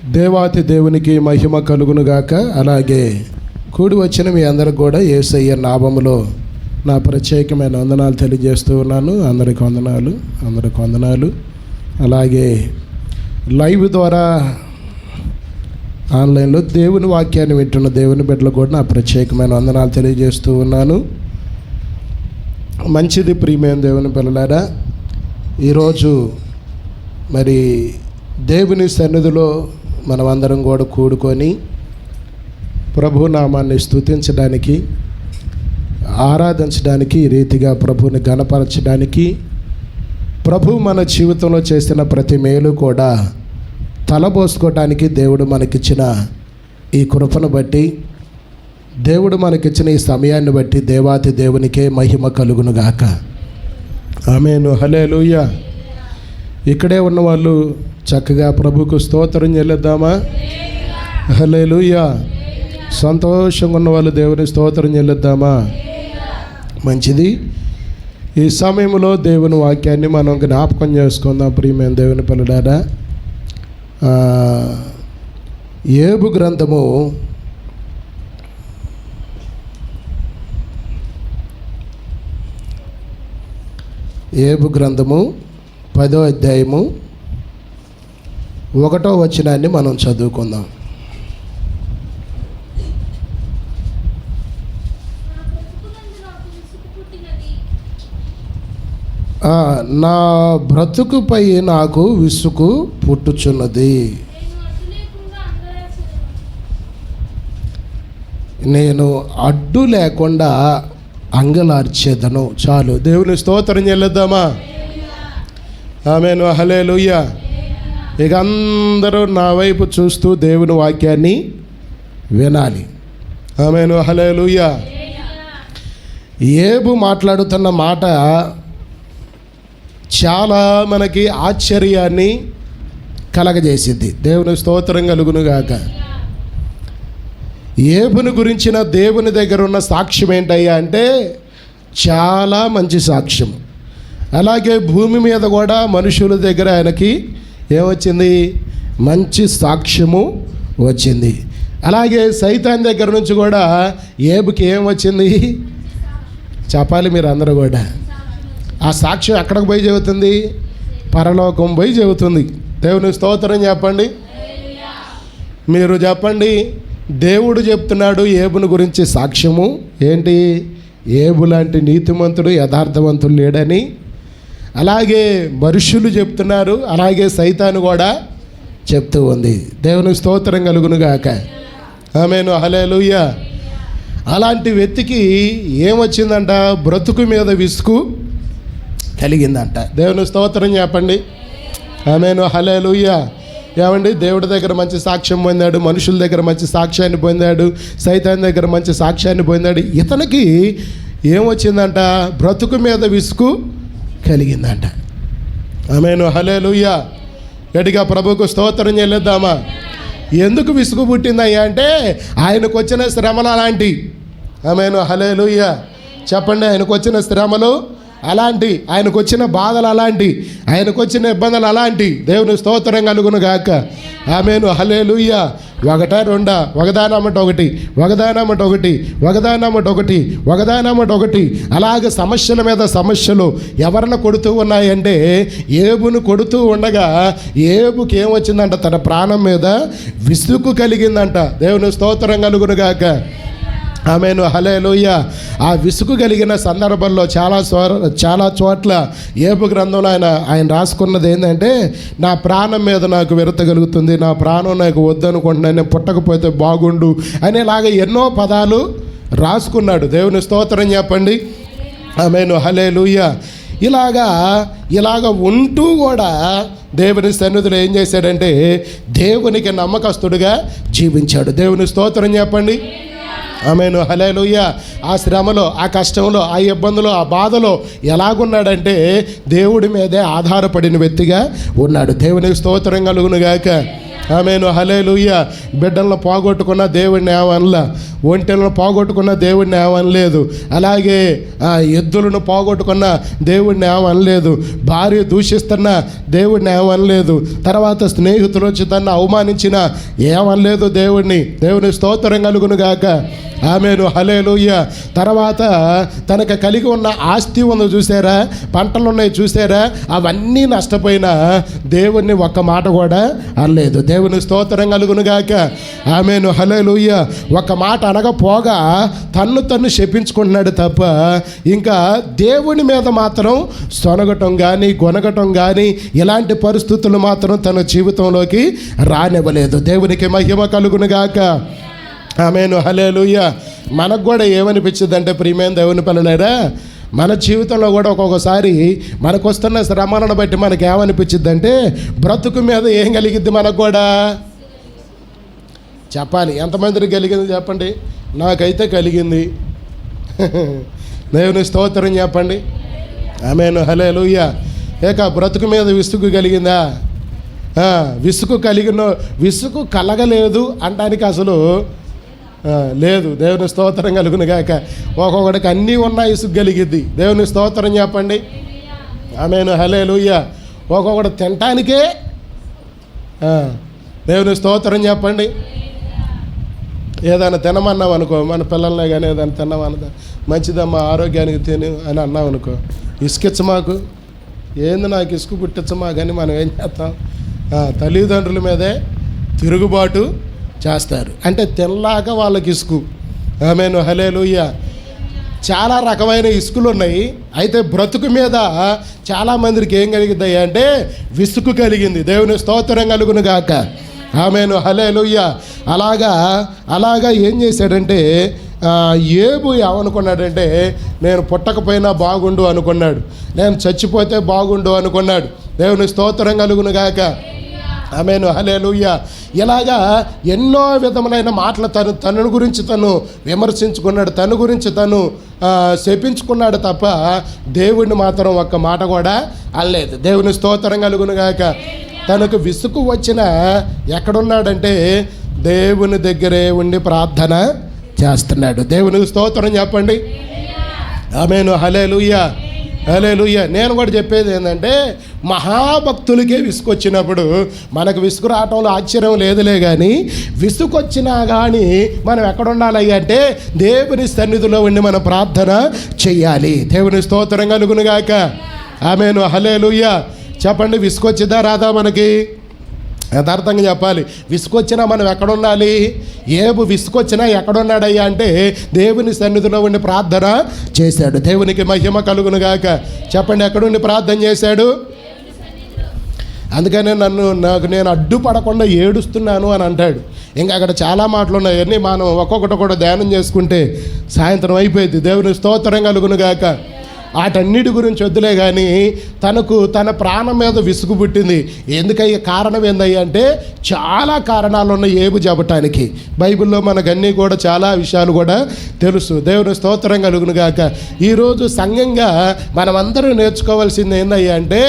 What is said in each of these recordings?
దేవాతి దేవునికి మహిమ కలుగునుగాక. అలాగే కూడి వచ్చిన మీ అందరికి కూడా యేసయ్య నామములో నా ప్రత్యేకమైన వందనాలు తెలియజేస్తూ ఉన్నాను. అందరికి వందనాలు. అలాగే లైవ్ ద్వారా ఆన్లైన్లో దేవుని వాక్యాన్ని వింటున్న దేవుని బిడ్డలు కూడా నా ప్రత్యేకమైన వందనాలు తెలియజేస్తూ ఉన్నాను. మంచిది ప్రియమైన దేవుని పిల్లలారా, ఈరోజు మరి దేవుని సన్నిధిలో మనమందరం కూడా కూడుకొని ప్రభు నామాన్ని స్తుతించడానికి, ఆరాధించడానికి, ఈ రీతిగా ప్రభువుని ఘనపరచడానికి, ప్రభు మన జీవితంలో చేసిన ప్రతి మేలు కూడా తలబోసుకోవటానికి దేవుడు మనకిచ్చిన ఈ కృపను బట్టి, దేవుడు మనకిచ్చిన ఈ సమయాన్ని బట్టి దేవాతి దేవునికే మహిమ కలుగునుగాక. ఆమేను. హల్లెలూయా. ఇక్కడే ఉన్న వాళ్ళు చక్కగా ప్రభుకు స్తోత్రం చెల్లిద్దామా? హల్లెలూయా. సంతోషంగా ఉన్న వాళ్ళు దేవుని స్తోత్రం చెల్లిద్దామా? మంచిది. ఈ సమయంలో దేవుని వాక్యాన్ని మనం జ్ఞాపకం చేసుకుందాం ప్రియమైన దేవుని పిల్లలారా. యోబు గ్రంథము 10వ అధ్యాయము 1వ వచనాన్ని మనం చదువుకుందాం. నా బ్రతుకుపై నాకు విసుగు పుట్టుచున్నది, నేను అడ్డు లేకుండా అంగలార్చేదను. చాలు, దేవుని స్తోత్రం చెల్లిద్దామా? ఆమేను. హల్లెలూయా. ఇక అందరూ నా వైపు చూస్తూ దేవుని వాక్యాన్ని వినాలి. ఆమేను. హల్లెలూయా. యోబు మాట్లాడుతున్న మాట చాలా మనకి ఆశ్చర్యాన్ని కలగజేసింది. దేవుని స్తోత్రం కలుగునుగాక. యోబుని గురించిన దేవుని దగ్గర ఉన్న సాక్ష్యం ఏంటయ్యా అంటే చాలా మంచి సాక్ష్యం. అలాగే భూమి మీద కూడా మనుషుల దగ్గర ఆయనకి ఏమొచ్చింది? మంచి సాక్ష్యము వచ్చింది. అలాగే సైతాన్ దగ్గర నుంచి కూడా యోబుకి ఏమొచ్చింది? చెప్పాలి మీరు అందరూ కూడా. ఆ సాక్ష్యం ఎక్కడికి పోయి చెబుతుంది? పరలోకం పోయి చెబుతుంది. దేవుని స్తోత్రం చెప్పండి. మీరు చెప్పండి. దేవుడు చెప్తున్నాడు యోబుని గురించి సాక్ష్యము ఏంటి? యోబు లాంటి నీతిమంతుడు, యథార్థవంతుడు లేడని. అలాగే మనుషులు చెప్తున్నారు, అలాగే సైతాను కూడా చెప్తూ ఉంది. దేవుని స్తోత్రం కలుగునుగాక. ఆమేను. హల్లెలూయా. అలాంటి వ్యక్తికి ఏమొచ్చిందంట? బ్రతుకు మీద విసుగు కలిగిందంట. దేవుని స్తోత్రం చెప్పండి. ఆమేను. హల్లెలూయా. ఏమండి, దేవుడి దగ్గర మంచి సాక్ష్యం పొందాడు, మనుషుల దగ్గర మంచి సాక్ష్యాన్ని పొందాడు, సైతాన్ దగ్గర మంచి సాక్ష్యాన్ని పొందాడు. ఇతనికి ఏమొచ్చిందంట? బ్రతుకు మీద విసుగు కలిగిందంట. ఆమేను. హల్లెలూయా. గట్టిగా ప్రభుకు స్తోత్రం చెల్లిద్దామా? ఎందుకు విసుగు పుట్టిందయ్యా అంటే ఆయనకు వచ్చిన శ్రమలు అలాంటి. ఆమేను. హల్లెలూయా. చెప్పండి. ఆయనకు వచ్చిన శ్రమలు అలాంటి, ఆయనకు వచ్చిన బాధలు అలాంటి, ఆయనకు వచ్చిన ఇబ్బందులు అలాంటి. దేవుని స్తోత్రం కలుగునుగాక. ఆమేను. హల్లెలూయా. ఒకటా రెండా? ఒకదానమ్మట ఒకటి అలాగే సమస్యల మీద సమస్యలు ఎవరిని కొడుతూ ఉన్నాయంటే యోబును కొడుతూ ఉండగా యోబుకి ఏమొచ్చిందంట? తన ప్రాణం మీద విసుగు కలిగిందంట. దేవుని స్తోత్రం కలుగునుగాక. ఆమేను. హల్లెలూయా. ఆ విసుగు కలిగిన సందర్భంలో చాలా చోట్ల యోబు గ్రంథంలో ఆయన రాసుకున్నది ఏంటంటే, నా ప్రాణం మీద నాకు విరత కలుగుతుంది, నా ప్రాణం నాకు వద్దనుకుంటున్నాను, నేను పుట్టకపోతే బాగుండు అనేలాగా ఎన్నో పదాలు రాసుకున్నాడు. దేవుని స్తోత్రం చెప్పండి. ఆమేను. హల్లెలూయా. ఇలాగా ఉంటూ కూడా దేవుని సన్నిధిలో ఏం చేశాడంటే దేవునికి నమ్మకస్తుడిగా జీవించాడు. దేవుని స్తోత్రం చెప్పండి. ఆమేను. హల్లెలూయా. ఆ శ్రమలో, ఆ కష్టంలో, ఆ ఇబ్బందులో, ఆ బాధలో ఎలాగున్నాడంటే దేవుడి మీదే ఆధారపడిన వ్యక్తిగా ఉన్నాడు. దేవునికి స్తోత్రం కలుగునుగాక. ఆమేను హల్లెలూయా. బిడ్డలను పోగొట్టుకున్న దేవుడిని ఏమనలా, ఒంటెలను పోగొట్టుకున్న దేవుడిని ఏమనలేదు. అలాగే ఎద్దులను పోగొట్టుకున్న దేవుడిని ఏమనలేదు. భార్య దూషిస్తున్న దేవుడిని ఏమనలేదు. తర్వాత స్నేహితులు వచ్చి తను అవమానించిన ఏమనలేదు దేవుడిని. దేవుని స్తోత్రం కలుగును గాక. ఆమేను హల్లెలూయా. తర్వాత తనకు కలిగి ఉన్న ఆస్తి ఉందో చూసారా, పంటలు ఉన్నాయి చూసారా, అవన్నీ నష్టపోయినా దేవుణ్ణి ఒక్క మాట కూడా అనలేదు. దేవుని స్తోత్రం కలుగును గాక. ఆమేను హల్లెలూయా. ఒక మాట అనకపోగా తన్ను శపించుకుంటున్నాడు తప్ప ఇంకా దేవుని మీద మాత్రం సొనగటం కానీ గొనగటం కానీ ఇలాంటి పరిస్థితులు మాత్రం తన జీవితంలోకి రానివ్వలేదు. దేవునికి మహిమ కలుగును గాక. ఆమేను హల్లెలూయా. మనకు కూడా ఏమనిపించింది అంటే ప్రియమైన దేవుని పిల్లలారా, మన జీవితంలో కూడా ఒక్కొక్కసారి మనకు వస్తున్న శ్రమలను బట్టి మనకు ఏమనిపించింది అంటే బ్రతుకు మీద ఏం కలిగిద్ది మనకు కూడా చెప్పాలి. ఎంతమందికి కలిగింది చెప్పండి. నాకైతే కలిగింది. దేవుని స్తోత్రం చెప్పండి. ఆమేను హల్లెలూయా. బ్రతుకు మీద విసుగు కలిగిందా? విసుగు కలగలేదు అనడానికి అసలు లేదు. దేవుని స్తోత్రం కలుగును గాక. ఒక్కొక్కడికి అన్నీ ఉన్నా ఇసుగు కలిగిద్ది. దేవుని స్తోత్రం చెప్పండి. ఆమేను హల్లెలూయా. ఒక్కొక్కడు తినటానికే దేవుని స్తోత్రం చెప్పండి. ఏదైనా తినమన్నాం అనుకో, మన పిల్లల్ని కానీ ఏదైనా తిన్నామన్నా మంచిదమ్మా ఆరోగ్యానికి తిని అని అన్నాం అనుకో, ఇసుకిచ్చ మాకు, ఏంది నాకు ఇసుకు పుట్టించమా కానీ మనం ఏం చేస్తాం? తల్లిదండ్రుల మీదే తిరుగుబాటు చేస్తారు. అంటే తినలాక వాళ్ళకి ఇసుకు. ఆమేను హల్లెలూయా. చాలా రకమైన ఇసుకలు ఉన్నాయి. అయితే బ్రతుకు మీద చాలామందికి ఏం కలిగింది అంటే విసుగు కలిగింది. దేవుని స్తోత్రం కలుగును గాక. ఆమేను హల్లెలూయా. అలాగా ఏం చేశాడంటే ఏబు ఏమనుకున్నాడంటే నేను పుట్టకపోయినా బాగుండు అనుకున్నాడు, నేను చచ్చిపోతే బాగుండు అనుకున్నాడు. దేవుని స్తోత్రం కలుగును గాక. ఆమేను హల్లెలూయా. ఇలాగా ఎన్నో విధములైన మాటలు తన గురించి తను విమర్శించుకున్నాడు, తన గురించి తను శపించుకున్నాడు తప్ప దేవుడిని మాత్రం ఒక్క మాట కూడా అనలేదు. దేవుని స్తోత్రం కలుగును గాక. తనకు విసుగు వచ్చిన ఎక్కడున్నాడంటే దేవుని దగ్గరే ఉండి ప్రార్థన చేస్తున్నాడు. దేవునికి స్తోత్రం చెప్పండి. ఆమేను హల్లెలూయా. హల్లెలూయా. నేను కూడా చెప్పేది ఏంటంటే మహాభక్తులకే విసుకొచ్చినప్పుడు మనకు విసుగు రావటంలో ఆశ్చర్యం లేదులే, కానీ విసుకొచ్చినా కానీ మనం ఎక్కడ ఉండాలి అంటే దేవుని సన్నిధిలో ఉండి మనం ప్రార్థన చెయ్యాలి. దేవుని స్తోత్రం కలుగును గాక. ఆమేను హల్లెలూయా. చెప్పండి, విసుకొచ్చిద్దా రాదా మనకి? యథార్థంగా చెప్పాలి. విసుకొచ్చినా మనం ఎక్కడుండాలి? ఏబు విసుకొచ్చినా ఎక్కడున్నాడయ్యా అంటే దేవుని సన్నిధిలో ఉండి ప్రార్థన చేశాడు. దేవునికి మహిమ కలుగును గాక. చెప్పండి, ఎక్కడుండి ప్రార్థన చేశాడు? అందుకనే నేను అడ్డుపడకుండా ఏడుస్తున్నాను అని అంటాడు. ఇంకా అక్కడ చాలా మాటలు ఉన్నాయి, అన్నీ మనం ఒక్కొక్కటి కూడా ధ్యానం చేసుకుంటే సాయంత్రం అయిపోయింది. దేవుని స్తోత్రం కలుగును గాక. వాటన్నిటి గురించి వద్దులే, కానీ తన ప్రాణం మీద విసుగు పుట్టింది. ఎందుకయ్యా కారణం ఏందయ్యా అంటే చాలా కారణాలు ఉన్నాయి ఏబు చెప్పటానికి. బైబిల్లో మనకన్నీ కూడా చాలా విషయాలు కూడా తెలుసు. దేవుని స్తోత్రం కలుగును గాక. ఈరోజు సంఘంగా మనమందరం నేర్చుకోవాల్సింది ఏందయ్యా అంటే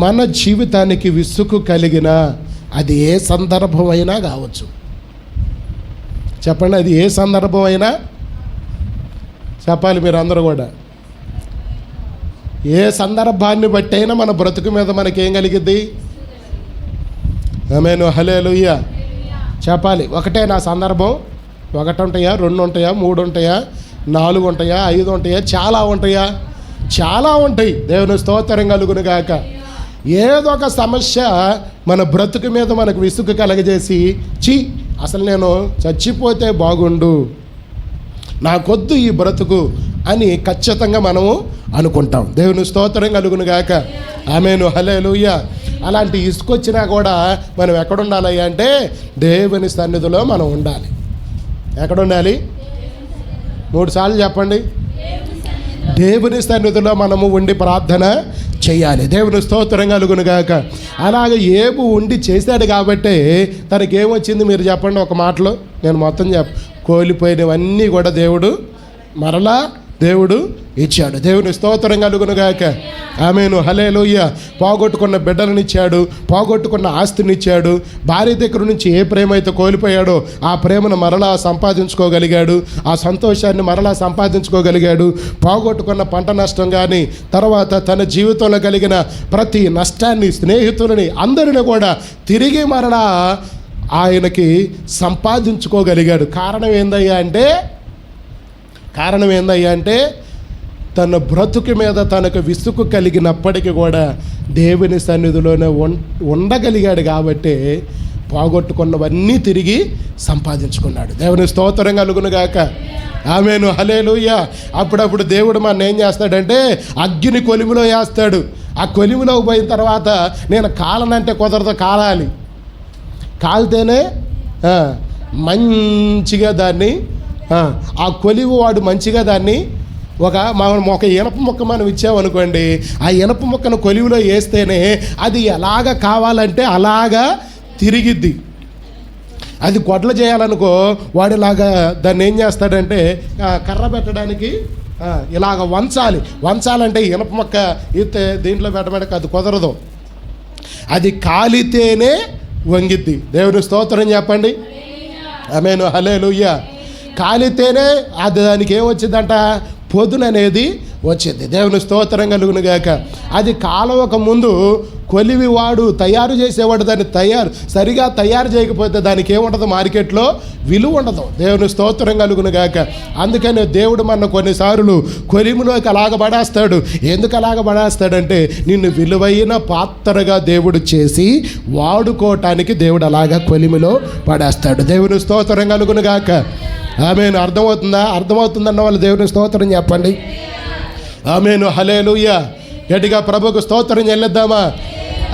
మన జీవితానికి విసుగు కలిగిన అది ఏ సందర్భం అయినా కావచ్చు. చెప్పండి, అది ఏ సందర్భం అయినా చెప్పాలి మీరు అందరూ కూడా. ఏ సందర్భాన్ని బట్టి అయినా మన బ్రతుకు మీద మనకేం కలిగిద్ది? ఆమేను హల్లెలూయా. చెప్పాలి, ఒకటే నా సందర్భం? ఒకటి ఉంటాయా, రెండు ఉంటాయా, మూడు ఉంటాయా, నాలుగు ఉంటాయా, ఐదు ఉంటాయా, చాలా ఉంటాయా? చాలా ఉంటాయి. దేవుని స్తోత్రం కలుగును గాక. ఏదో ఒక సమస్య మన బ్రతుకు మీద మనకు విసుగు కలగజేసి అసలు నేను చచ్చిపోతే బాగుండు, నాకొద్దు ఈ బ్రతుకు అని ఖచ్చితంగా మనము అనుకుంటాం. దేవుని స్తోత్రం కలుగును గాక. ఆమేను హల్లెలూయా. అలాంటి ఇసుకొచ్చినా కూడా మనం ఎక్కడుండాలి అంటే దేవుని సన్నిధిలో మనం ఉండాలి. ఎక్కడుండాలి? 3 సార్లు చెప్పండి. దేవుని సన్నిధిలో మనము ఉండి ప్రార్థన చెయ్యాలి. దేవుని స్తోత్రం కలుగును గాక. అలాగే ఏబు ఉండి చేశాడు కాబట్టి తనకేమొచ్చింది మీరు చెప్పండి ఒక మాటలో. నేను మొత్తం కోల్పోయినవన్నీ కూడా దేవుడు ఇచ్చాడు. దేవుని స్తోత్రం కలుగునుగాక. ఆమేను, హల్లెలూయా. పోగొట్టుకున్న బిడ్డలనిచ్చాడు, పోగొట్టుకున్న ఆస్తినిచ్చాడు. భార్య దగ్గర నుంచి ఏ ప్రేమ అయితే కోల్పోయాడో ఆ ప్రేమను మరలా సంపాదించుకోగలిగాడు, ఆ సంతోషాన్ని మరలా సంపాదించుకోగలిగాడు. పోగొట్టుకున్న పంట నష్టం కానీ, తర్వాత తన జీవితంలో కలిగిన ప్రతి నష్టాన్ని, స్నేహితులని, అందరిని కూడా తిరిగి మరలా ఆయనకి సంపాదించుకోగలిగాడు. కారణం ఏందయ్యా అంటే తన బ్రతుకు మీద తనకు విసుగు కలిగినప్పటికీ కూడా దేవుని సన్నిధిలోనే ఉండగలిగాడు. కాబట్టి పోగొట్టుకున్నవన్నీ తిరిగి సంపాదించుకున్నాడు. దేవుని స్తోత్రం కలుగునుగాక. ఆమేను, హల్లెలూయా. అప్పుడప్పుడు దేవుడు మన ఏం చేస్తాడంటే అగ్ని కొలిమిలో వేస్తాడు. ఆ కొలిమిలోకి పోయిన తర్వాత నేను కాలనంటే కుదరదు, కాలితేనే మంచిగా దాన్ని ఆ కొలివి వాడు మంచిగా దాన్ని ఒక ఇనప ముక్క మనం ఇచ్చామనుకోండి, ఆ ఇనప ముక్కను కొలివిలో వేస్తేనే అది ఎలాగ కావాలంటే అలాగా తిరిగిద్ది. అది గొడ్లు చేయాలనుకో వాడిలాగా దాన్ని ఏం చేస్తాడంటే కర్ర పెట్టడానికి ఇలాగ వంచాలంటే ఇనప మొక్క ఇస్తే దీంట్లో పెట్టడానికి అది కుదరదు, అది కాలితేనే వంగిద్ది. దేవుని స్తోత్రం చెప్పండి. ఆమేను, హల్లెలూయా. కాలితేనే అది దానికి ఏమొచ్చిందంట, పొదుననేది వచ్చింది. దేవుని స్తోత్రం కలుగునుగాక. అది కాలవక ముందు కొలివి వాడు తయారు చేసేవాడు దాన్ని సరిగా తయారు చేయకపోతే దానికి ఏముండదు, మార్కెట్లో విలువ ఉండదు. దేవుని స్తోత్రం కలుగునుగాక. అందుకని దేవుడు మన కొన్నిసార్లు కొలిమిలోకి అలాగ పడేస్తాడు. ఎందుకు అలాగ పడేస్తాడంటే నిన్ను విలువైన పాత్రగా దేవుడు చేసి వాడుకోవటానికి దేవుడు అలాగా కొలిమిలో పడేస్తాడు. దేవుని స్తోత్రం కలుగునుగాక. ఆమేను, అర్థమవుతుందన్న వాళ్ళు దేవుని స్తోత్రం చెప్పండి. ఆమేను, హల్లెలూయా. గట్టిగా ప్రభుకు స్తోత్రం చెల్లిద్దామా?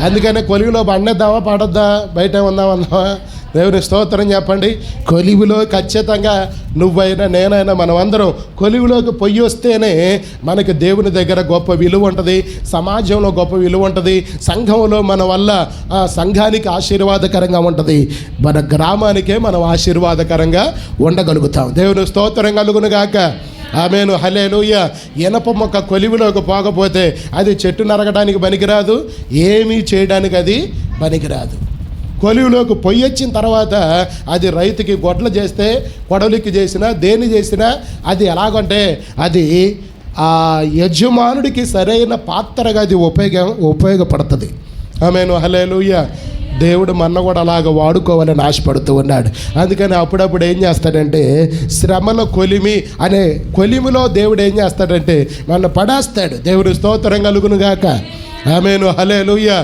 అందుకనే కొలివిలో పండేద్దామా, పాడొద్దా, బయట ఉందామా? దేవుని స్తోత్రం చెప్పండి. కొలివిలో ఖచ్చితంగా నువ్వైనా నేనైనా మనమందరం కొలివిలోకి పొయ్యి వస్తేనే మనకి దేవుని దగ్గర గొప్ప విలువ ఉంటుంది, సమాజంలో గొప్ప విలువ ఉంటుంది, సంఘంలో మన వల్ల ఆ సంఘానికి ఆశీర్వాదకరంగా ఉంటుంది, మన గ్రామానికే మనం ఆశీర్వాదకరంగా ఉండగలుగుతాం. దేవుని స్తోత్రం కలుగునుగాక. ఆమేను, హల్లెలూయా. ఇనప మొక్క కొలివిలోకి పోకపోతే అది చెట్టు నరగడానికి పనికిరాదు, ఏమీ చేయడానికి అది పనికిరాదు. కొలివిలోకి పొయ్యి వచ్చిన తర్వాత అది రైతుకి గొడ్లు చేస్తే, కొడలికి చేసినా, దేని చేసినా అది ఎలాగంటే అది ఆ యజమానుడికి సరైన పాత్రగా అది ఉపయోగపడుతుంది. ఆమేను, హల్లెలూయా. దేవుడు మన కూడా అలాగ వాడుకోవాలని ఆశపడుతూ ఉన్నాడు. అందుకని అప్పుడప్పుడు ఏం చేస్తాడంటే శ్రమల కొలిమి అనే కొలిమిలో దేవుడు ఏం చేస్తాడంటే మన పడేస్తాడు. దేవుడు స్తోత్రం కలుగునుగాక. ఆమేను, హల్లెలూయా.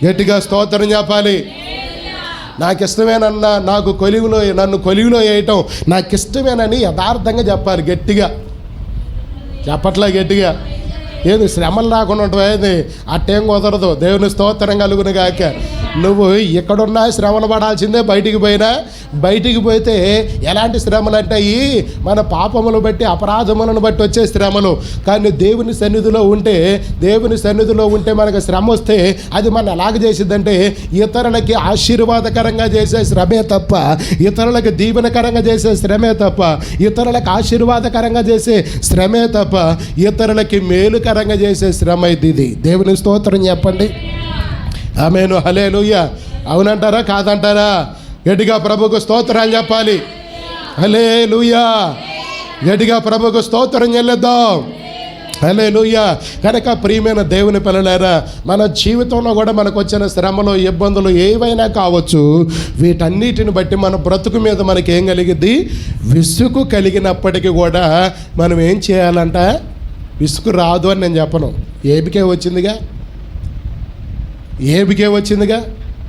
గట్టిగా స్తోత్రం చెప్పాలి. నాకు ఇష్టమేనన్నా, నన్ను కొలివిలో వేయటం నాకు ఇష్టమేనని యథార్థంగా చెప్పాలి. గట్టిగా చెప్పట్లే, గట్టిగా. ఏది శ్రమలు రాకుండా ఉంటుంది, అట్టేం కుదరదు. దేవుని స్తోత్రం కలుగునుగాక. నువ్వు ఎక్కడున్నా శ్రమలు పడాల్సిందే. బయటికి పోతే ఎలాంటి శ్రమలు అంటాయి, మన పాపములు బట్టి, అపరాధములను బట్టి వచ్చే శ్రమలు. కానీ దేవుని సన్నిధిలో ఉంటే మనకు శ్రమ వస్తే అది మన ఎలాగ చేసిద్దంటే ఇతరులకి ఆశీర్వాదకరంగా చేసే శ్రమే తప్ప, ఇతరులకు దీవెనకరంగా చేసే శ్రమే తప్ప, ఇతరులకు ఆశీర్వాదకరంగా చేసే శ్రమే తప్ప, ఇతరులకి మేలుకరంగా చేసే శ్రమ ఇది. దేవుని స్తోత్రం చెప్పండి. ఆమేను, హల్లెలూయా. అవునంటారా, కాదంటారా? గట్టిగా ప్రభుకు స్తోత్రాలు చెప్పాలి. హల్లెలూయా. గట్టిగా ప్రభుకు స్తోత్రం చెల్లిద్దాం. హల్లెలూయా. కనుక ప్రియమైన దేవుని పిల్లలారా, మన జీవితంలో కూడా మనకు వచ్చిన శ్రమలు, ఇబ్బందులు ఏవైనా కావచ్చు, వీటన్నిటిని బట్టి మన బ్రతుకు మీద మనకి ఏం కలిగిద్ది, విసుగు కలిగినప్పటికీ కూడా మనం ఏం చేయాలంట, విసుగు రాదు అని నేను చెప్పను. ఏబికే వచ్చిందిగా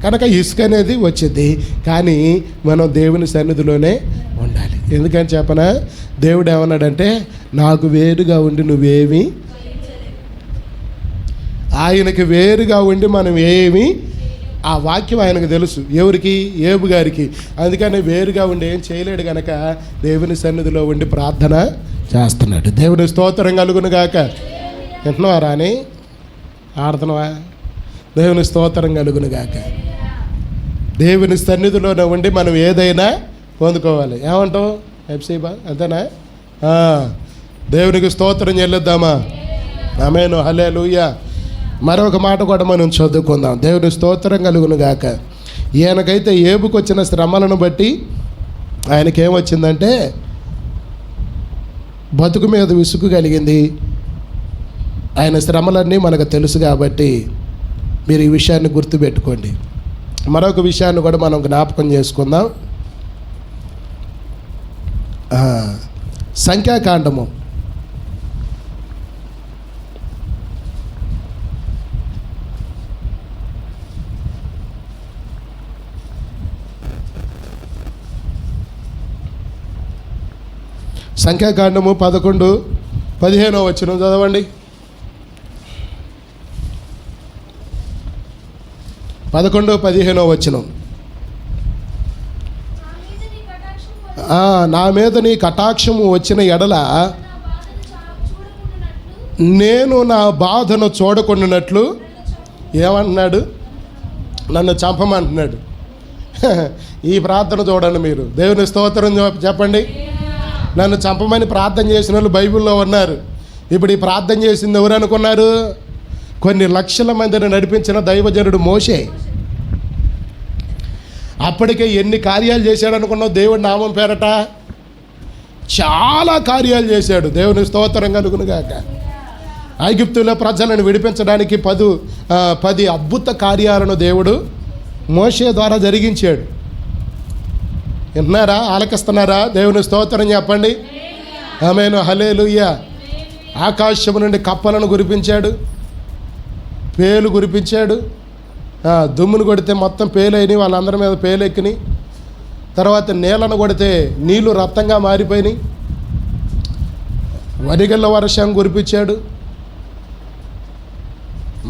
కనుక ఇసుక అనేది వచ్చింది. కానీ మనం దేవుని సన్నిధిలోనే ఉండాలి. ఎందుకని చెప్పనా, దేవుడు ఏమన్నాడంటే నాకు వేరుగా ఉండి నువ్వేమి, ఆయనకి వేరుగా ఉండి మనం ఏమి, ఆ వాక్యం ఆయనకు తెలుసు. ఎవరికి? ఏబు గారికి. అందుకని వేరుగా ఉండి ఏం చేయలేడు కనుక దేవుని సన్నిధిలో ఉండి ప్రార్థన చేస్తున్నాడు. దేవుని స్తోత్రం కలుగునుగాక. వింటున్నావా రాని, ఆడుతున్నావా? దేవుని స్తోత్రం కలుగునుగాక. దేవుని సన్నిధిలోనే ఉండి మనం ఏదైనా పొందుకోవాలి. ఏమంటావు హెప్సీబా? అంతేనా? దేవునికి స్తోత్రం చెల్లిద్దామా? ఆమేను, హల్లెలూయా. మరొక మాట కూడా మనం చదువుకుందాం. దేవుని స్తోత్రం కలుగును గాక. ఈయనకైతే ఏబుకు వచ్చిన శ్రమలను బట్టి ఆయనకేమొచ్చిందంటే బతుకు మీద విసుగు కలిగింది. ఆయన శ్రమలన్నీ మనకు తెలుసు కాబట్టి మీరు ఈ విషయాన్ని గుర్తుపెట్టుకోండి. మరొక విషయాన్ని కూడా మనం జ్ఞాపకం చేసుకుందాం. సంఖ్యాకాండము 11:15 వచనం చదవండి. 11:15 వచనం. నా మీద నీ కటాక్షము వచ్చిన ఎడల నేను నా బాధను చూడకుండానట్లు ఏమంటున్నాడు? నన్ను చంపమంటున్నాడు. ఈ ప్రార్థన చూడండి మీరు. దేవుని స్తోత్రం చెప్పండి. నన్ను చంపమని ప్రార్థన చేసిన వాళ్ళు బైబిల్లో ఉన్నారు. ఇప్పుడు ఈ ప్రార్థన చేసింది ఎవరు అనుకున్నారు? కొన్ని లక్షల మందిని నడిపించిన దైవజనుడు మోషే. అప్పటికే ఎన్ని కార్యాలు చేశాడు అనుకున్నావు? దేవుడి నామం పేరట చాలా కార్యాలు చేశాడు. దేవుని స్తోత్రం కలుగును గాక. ఐగుప్తులో ప్రజలను విడిపించడానికి 10 అద్భుత కార్యాలను దేవుడు మోషే ద్వారా జరిగించాడు. విన్నారా? ఆలకిస్తున్నారా? దేవుని స్తోత్రం చెప్పండి. ఆమేను, హల్లెలూయా. ఆకాశము నుండి కప్పలను కురిపించాడు, పేలు కురిపించాడు. దుమ్మును కొడితే మొత్తం పేలైనవి, వాళ్ళందరి మీద పేలెక్కినాయి. తర్వాత నీళ్ళను కొడితే నీళ్లు రక్తంగా మారిపోయినాయి. వరిగళ్ళ వర్షం కురిపించాడు.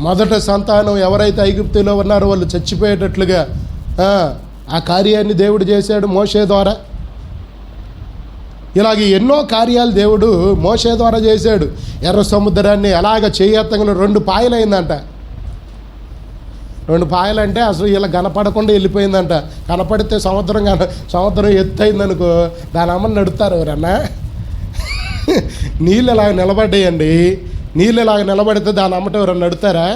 మొదట సంతానం ఎవరైతే ఐగుప్తులో ఉన్నారో వాళ్ళు చచ్చిపోయేటట్లుగా ఆ కార్యాన్ని దేవుడు చేశాడు మోషే ద్వారా. ఇలాగ ఎన్నో కార్యాలు దేవుడు మోషే ద్వారా చేశాడు. ఎర్ర సముద్రాన్ని అలాగ చేయత్తంగా 2 పాయలైందంట. 2 పాయలంటే అసలు ఇలా కనపడకుండా వెళ్ళిపోయిందంట. కనపడితే సముద్రం ఎత్తైందనుకో దాని అమ్మని నడుస్తారు ఎవరన్నా. నీళ్ళు ఇలాగ నిలబడ్డాయండి. నీళ్ళు ఇలాగ నిలబడితే దాని అమ్మట ఎవరన్నా నడుతారా?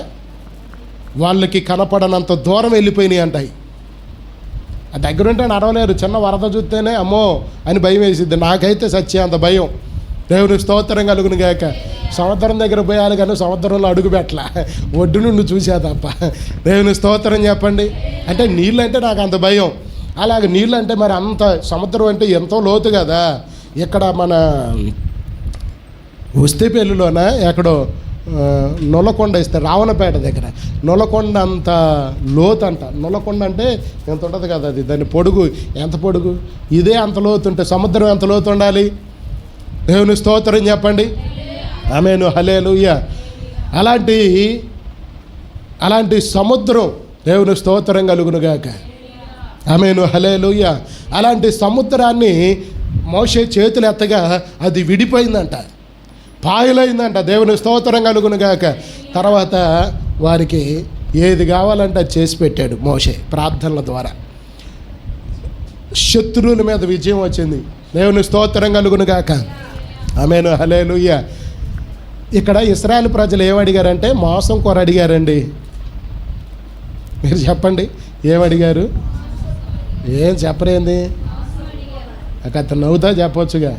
వాళ్ళకి కనపడనంత దూరం వెళ్ళిపోయినాయి అంటాయి. ఆ దగ్గరుంటే నడవలేరు. చిన్న వరద చూస్తేనే అమ్మో అని భయం వేసిద్ది. నాకైతే సత్య అంత భయం. దేవుని స్తోత్రం కలుగును గాక. సముద్రం దగ్గర పోయాలి కానీ సముద్రంలో అడుగు పెట్టలా, ఒడ్డు నుండి చూసా తప్ప. దేవుని స్తోత్రం చెప్పండి. అంటే నీళ్ళు అంటే నాకు అంత భయం. అలాగే నీళ్ళు అంటే మరి అంత సముద్రం అంటే ఎంతో లోతు కదా. ఇక్కడ మన ఉస్తేపల్లిలోన ఎక్కడో నొల్లకొండ ఇస్తే రావణపేట దగ్గర నొల్లకొండ అంత లోతు అంట. నొల్లకొండ అంటే ఎంత ఉంటుంది కదా, అది దాని పొడుగు ఎంత పొడుగు, ఇదే అంత లోతు ఉంటే సముద్రం ఎంత లోతు ఉండాలి? దేవుని స్తోత్రం చెప్పండి. ఆమేను, హల్లెలూయా. అలాంటి సముద్రం దేవుని స్తోత్రం కలుగునుగాక. ఆమేను, హల్లెలూయా. అలాంటి సముద్రాన్ని మోషే చేతులు ఎత్తగా అది విడిపోయిందంట, పాయలైందంట. దేవుని స్తోత్రం కలుగునుగాక. తర్వాత వారికి ఏది కావాలంటే అది చేసి పెట్టాడు మోషే ప్రార్థనల ద్వారా. శత్రువుల మీద విజయం వచ్చింది. దేవుని స్తోత్రం కలుగునుగాక. ఆమేను, హల్లెలూయా. ఇక్కడ ఇశ్రాయేలు ప్రజలు ఏమడిగారంటే మాంసం కూర అడిగారండి. మీరు చెప్పండి ఏమడిగారు? ఏం చెప్పరేంది? అతను నవ్వుతా చెప్పొచ్చుగా.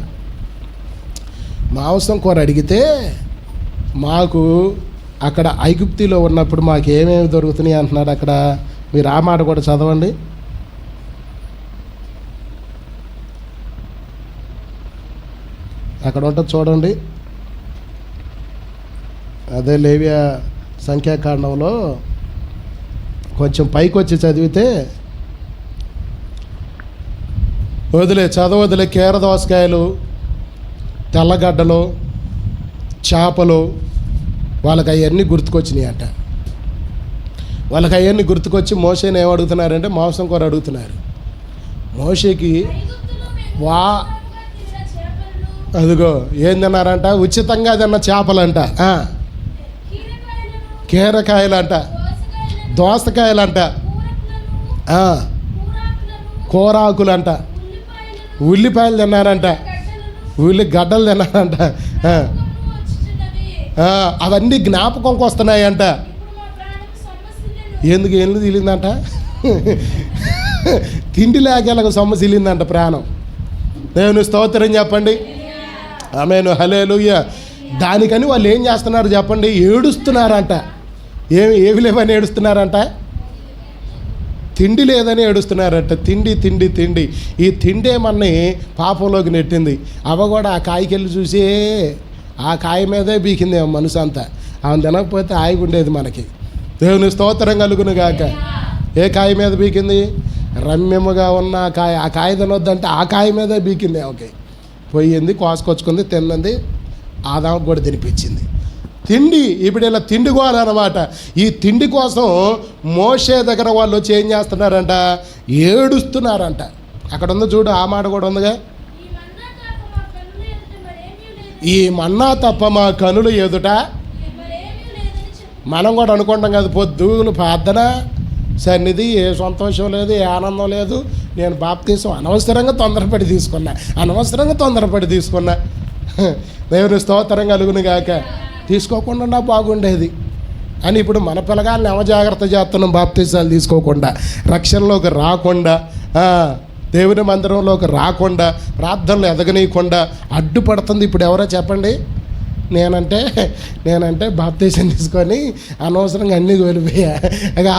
మాంసం కూర అడిగితే మాకు అక్కడ ఐగుప్తిలో ఉన్నప్పుడు మాకు ఏమేమి దొరుకుతున్నాయి అంటున్నాడు అక్కడ. మీరు ఆ మాట కూడా చదవండి. అక్కడ ఉంటుంది చూడండి. అదే లేవియా సంఖ్యాకాండంలో కొంచెం పైకి వచ్చి చదివితే చదవదులే. కీర దోసకాయలు, తెల్లగడ్డలు, చేపలు, వాళ్ళకి అవన్నీ గుర్తుకొచ్చినాయి అంట. వాళ్ళకి అవన్నీ గుర్తుకొచ్చి మోషేని ఏమడుగుతున్నారంటే మాంసం కూర అడుగుతున్నారు. మోషేకి అదిగో ఏం తిన్నారంట? ఉచితంగా తిన్న చేపలంట, కీరకాయలంట, దోసకాయలంట, కూరాకులంట, ఉల్లిపాయలు తిన్నారంట, ఉల్లిగడ్డలు తిన్నారంట. అవన్నీ జ్ఞాపకంకి వస్తున్నాయంట. ఎందుకు ఎల్లు తీలిందంట? తిండి లేకేలకు సొమ్మసిల్లిందంట ప్రాణం. దేవుని స్తోత్రం చెప్పండి. ఆమేన్, హల్లెలూయా. దానికని వాళ్ళు ఏం చేస్తున్నారు చెప్పండి? ఏడుస్తున్నారంట. ఏమి లేవని ఏడుస్తున్నారంట? తిండి లేదని ఏడుస్తున్నారంట. తిండి తిండి తిండి. ఈ తిండే మనని పాపంలోకి నెట్టింది. అవ కూడా ఆ కాయకెళ్ళి చూసి ఆ కాయ మీదే బీకింది మనసు అంతా. ఆమె తినకపోతే హాయిగా ఉండేది మనకి. దేవుని స్తోత్రం కలుగును గాక. ఏ కాయ మీద బీకింది? రమ్యముగా ఉన్న కాయ. ఆ కాయ తినొద్దంటే ఆ కాయ మీదే బీకింది. ఓకే, పోయింది, కోసుకొచ్చుకుంది, తిన్నది, ఆదాముకు కూడా తినిపించింది. తిండి ఇప్పుడు ఇలా తిండి కోవాలన్నమాట. ఈ తిండి కోసం మోషే దగ్గర వాళ్ళు వచ్చి ఏం చేస్తున్నారంట? ఏడుస్తున్నారంట. అక్కడ ఉంది చూడు, ఆ మాట కూడా ఉందిగా, ఈ మన్నా తప్ప మా కనులు ఎదుట. మనం కూడా అనుకుంటాం కదా, పొద్దులు ప్రార్థన, సన్నిధి, ఏ సంతోషం లేదు, ఏ ఆనందం లేదు. నేను బాప్తీసం అనవసరంగా తొందరపడి తీసుకున్నా. దేవుని స్తోత్రం కలుగును గాక. తీసుకోకుండా బాగుండేది అని ఇప్పుడు మన పిల్లగాళ్ళని జాగ్రత్త చేస్తున్నాం. బాప్తీసాలు తీసుకోకుండా, రక్షణలోకి రాకుండా, దేవుని మందిరంలోకి రాకుండా, ప్రార్థనలు ఎదగనీయకుండా అడ్డుపడుతుంది. ఇప్పుడు ఎవరో చెప్పండి? నేనంటే బాప్తీసం తీసుకొని అనవసరంగా అన్నీ వెళ్ళిపోయా.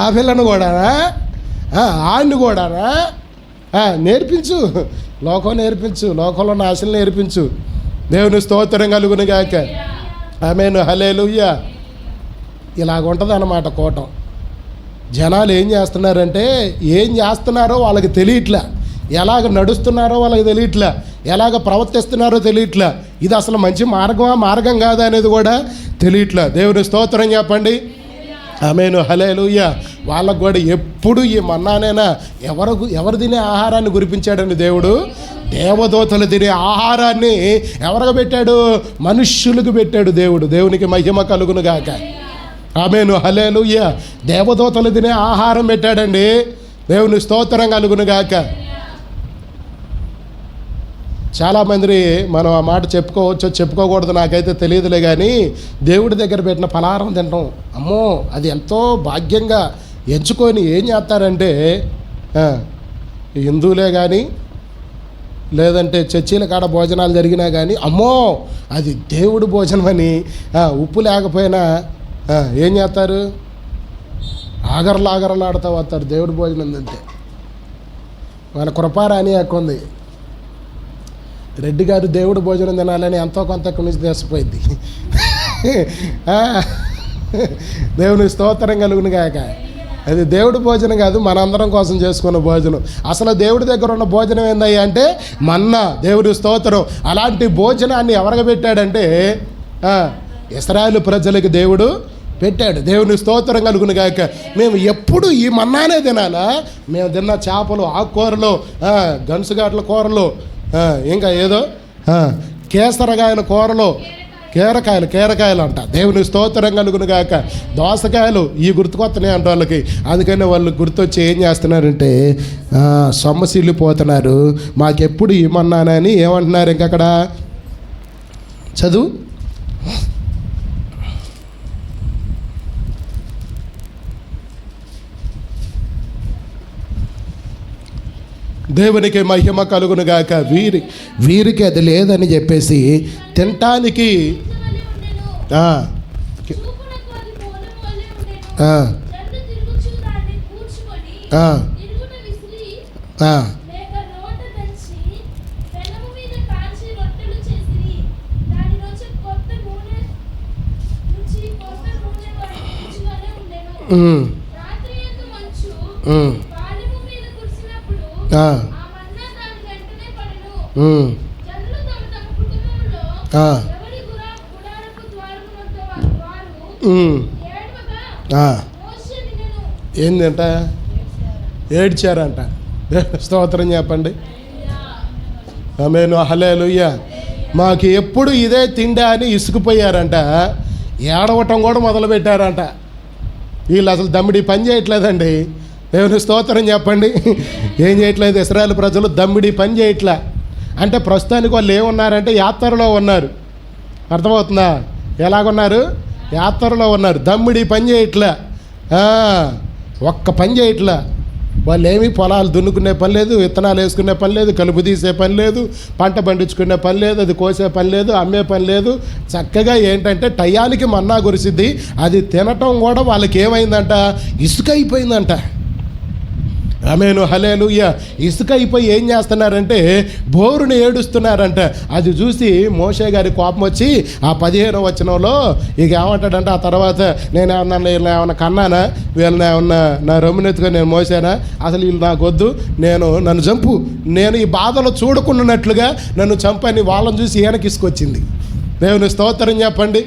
ఆ పిల్లను కూడానా, ఆడిని కూడానా? నేర్పించు, లోకం నేర్పించు, లోకంలో ఉన్న ఆశలు నేర్పించు. దేవుని స్తోత్రం కలుగును గాక. ఆమేన్, హల్లెలూయా. ఇలాగుంటుంది అన్నమాట కూటం. జనాలు ఏం చేస్తున్నారంటే, ఏం చేస్తున్నారో వాళ్ళకి తెలియట్లే, ఎలాగ నడుస్తున్నారో వాళ్ళకి తెలియట్లే, ఎలాగ ప్రవర్తిస్తున్నారో తెలియట్లే. ఇది అసలు మంచి మార్గం కాదా అనేది కూడా తెలియట్లే. దేవుని స్తోత్రం చెప్పండి. ఆమేన్, హల్లెలూయా. వాళ్ళకు కూడా ఎప్పుడు ఈ మన్నానైనా ఎవరు తినే ఆహారాన్ని కురిపించాడండి దేవుడు? దేవదూతలు తినే ఆహారాన్ని ఎవరికి పెట్టాడు? మనుష్యులకు పెట్టాడు దేవుడు. దేవునికి మహిమ కలుగును గాక. ఆమేన్, హల్లెలూయా. దేవదూతలు తినే ఆహారం పెట్టాడండి. దేవుని స్తోత్రం కలుగును గాక. చాలామంది మనం ఆ మాట చెప్పుకోవచ్చో చెప్పుకోకూడదు నాకైతే తెలియదులే, కానీ దేవుడి దగ్గర పెట్టిన పలహారం తింటాం, అమ్మో అది ఎంతో భాగ్యంగా ఎంచుకొని ఏం చేస్తారంటే, హిందువులే కానీ లేదంటే చర్చీల కాడ భోజనాలు జరిగినా కానీ, అమ్మో అది దేవుడి భోజనం అని ఉప్పు లేకపోయినా ఏం చేస్తారు? ఆగరలాడుతూ వస్తారు దేవుడి భోజనం తింటే. మన కృపారాణి ఉంది, రెడ్డి గారు దేవుడు భోజనం తినాలని ఎంతో కొంత ఇక్కడి నుంచి తీసిపోయింది. దేవుని స్తోత్రం కలుగును గాక. అది దేవుడి భోజనం కాదు, మనందరం కోసం చేసుకున్న భోజనం. అసలు దేవుడి దగ్గర ఉన్న భోజనం ఏందయ్యా అంటే మన్నా. దేవుడి స్తోత్రం. అలాంటి భోజనాన్ని ఎవరికి పెట్టాడంటే ఇశ్రాయేలు ప్రజలకు దేవుడు పెట్టాడు. దేవుని స్తోత్రం కలుగును గాక. మేము ఎప్పుడు ఈ మన్నానే తినాలా? మేము తిన్న చేపలు, ఆకుకూరలు, గనుసుగాట్ల కూరలు, ఇంకా ఏదో కేసరకాయల కూరలు, కీరకాయలు అంట. దేవుని స్తోత్రం కలుగును గాక. దోసకాయలు ఈ గుర్తుకొస్తున్నాయి అంట వాళ్ళకి. అందుకని వాళ్ళు గుర్తొచ్చి ఏం చేస్తున్నారంటే సొమ్మసిల్లిపోతున్నారు. మాకెప్పుడు ఇమ్మన్నానని ఏమంటున్నారు? ఇంకక్కడ చదువు. దేవునికి మహిమ కలుగును గాక. వీరికి అది లేదని చెప్పేసి తినటానికి ఏంటంట? ఏడ్చారంట. స్తోత్రం చెప్పండి. ఆమేన్, హల్లెలూయా. మాకు ఎప్పుడు ఇదే తిండా అని ఇసుకుపోయారంట. ఏడవటం కూడా మొదలుపెట్టారంట. వీళ్ళు అసలు దమ్మిడి పని చేయట్లేదండి. దేవుని స్తోత్రం చెప్పండి. ఏం చేయట్లేదు ఇశ్రాయేలు ప్రజలు? దమ్మిడి పని చేయట్లే. అంటే ప్రస్తుతానికి వాళ్ళు ఏమున్నారంటే యాత్రలో ఉన్నారు. అర్థమవుతుందా? ఎలాగున్నారు? యాత్రలో ఉన్నారు. దమ్ముడి పని చేయట్లే, ఒక్క పని చేయట్లే. వాళ్ళు ఏమీ పొలాలు దున్నుకునే పని లేదు, విత్తనాలు వేసుకునే పని లేదు, కలుపు తీసే పని లేదు, పంట పండించుకునే పని లేదు, అది కోసే పని లేదు, అమ్మే పని లేదు. చక్కగా ఏంటంటే టయానికి మన్నా కురిసిద్ది. అది తినటం కూడా వాళ్ళకి ఏమైందంట? ఇసుక అయిపోయిందంట. ఆమేను, హల్లెలూయా. ఇసుక అయిపోయి ఏం చేస్తున్నారంటే బోరుని ఏడుస్తున్నారంట. అది చూసి మోషే గారి కోపం వచ్చి ఆ 15వ వచనంలో ఇక ఏమంటాడంటే, ఆ తర్వాత నేను ఏమన్నా కన్నానా, వీళ్ళని ఏమన్నా నా రొమ్మునెత్తుగా నేను మోసానా, అసలు వీళ్ళు నాకు వద్దు, నన్ను చంపు, నేను ఈ బాధలు చూడకుండానట్లుగా నన్ను చంపని వాళ్ళని చూసి ఈయనకి ఇసుకొచ్చింది. దేవుని స్తోత్రం చెప్పండి.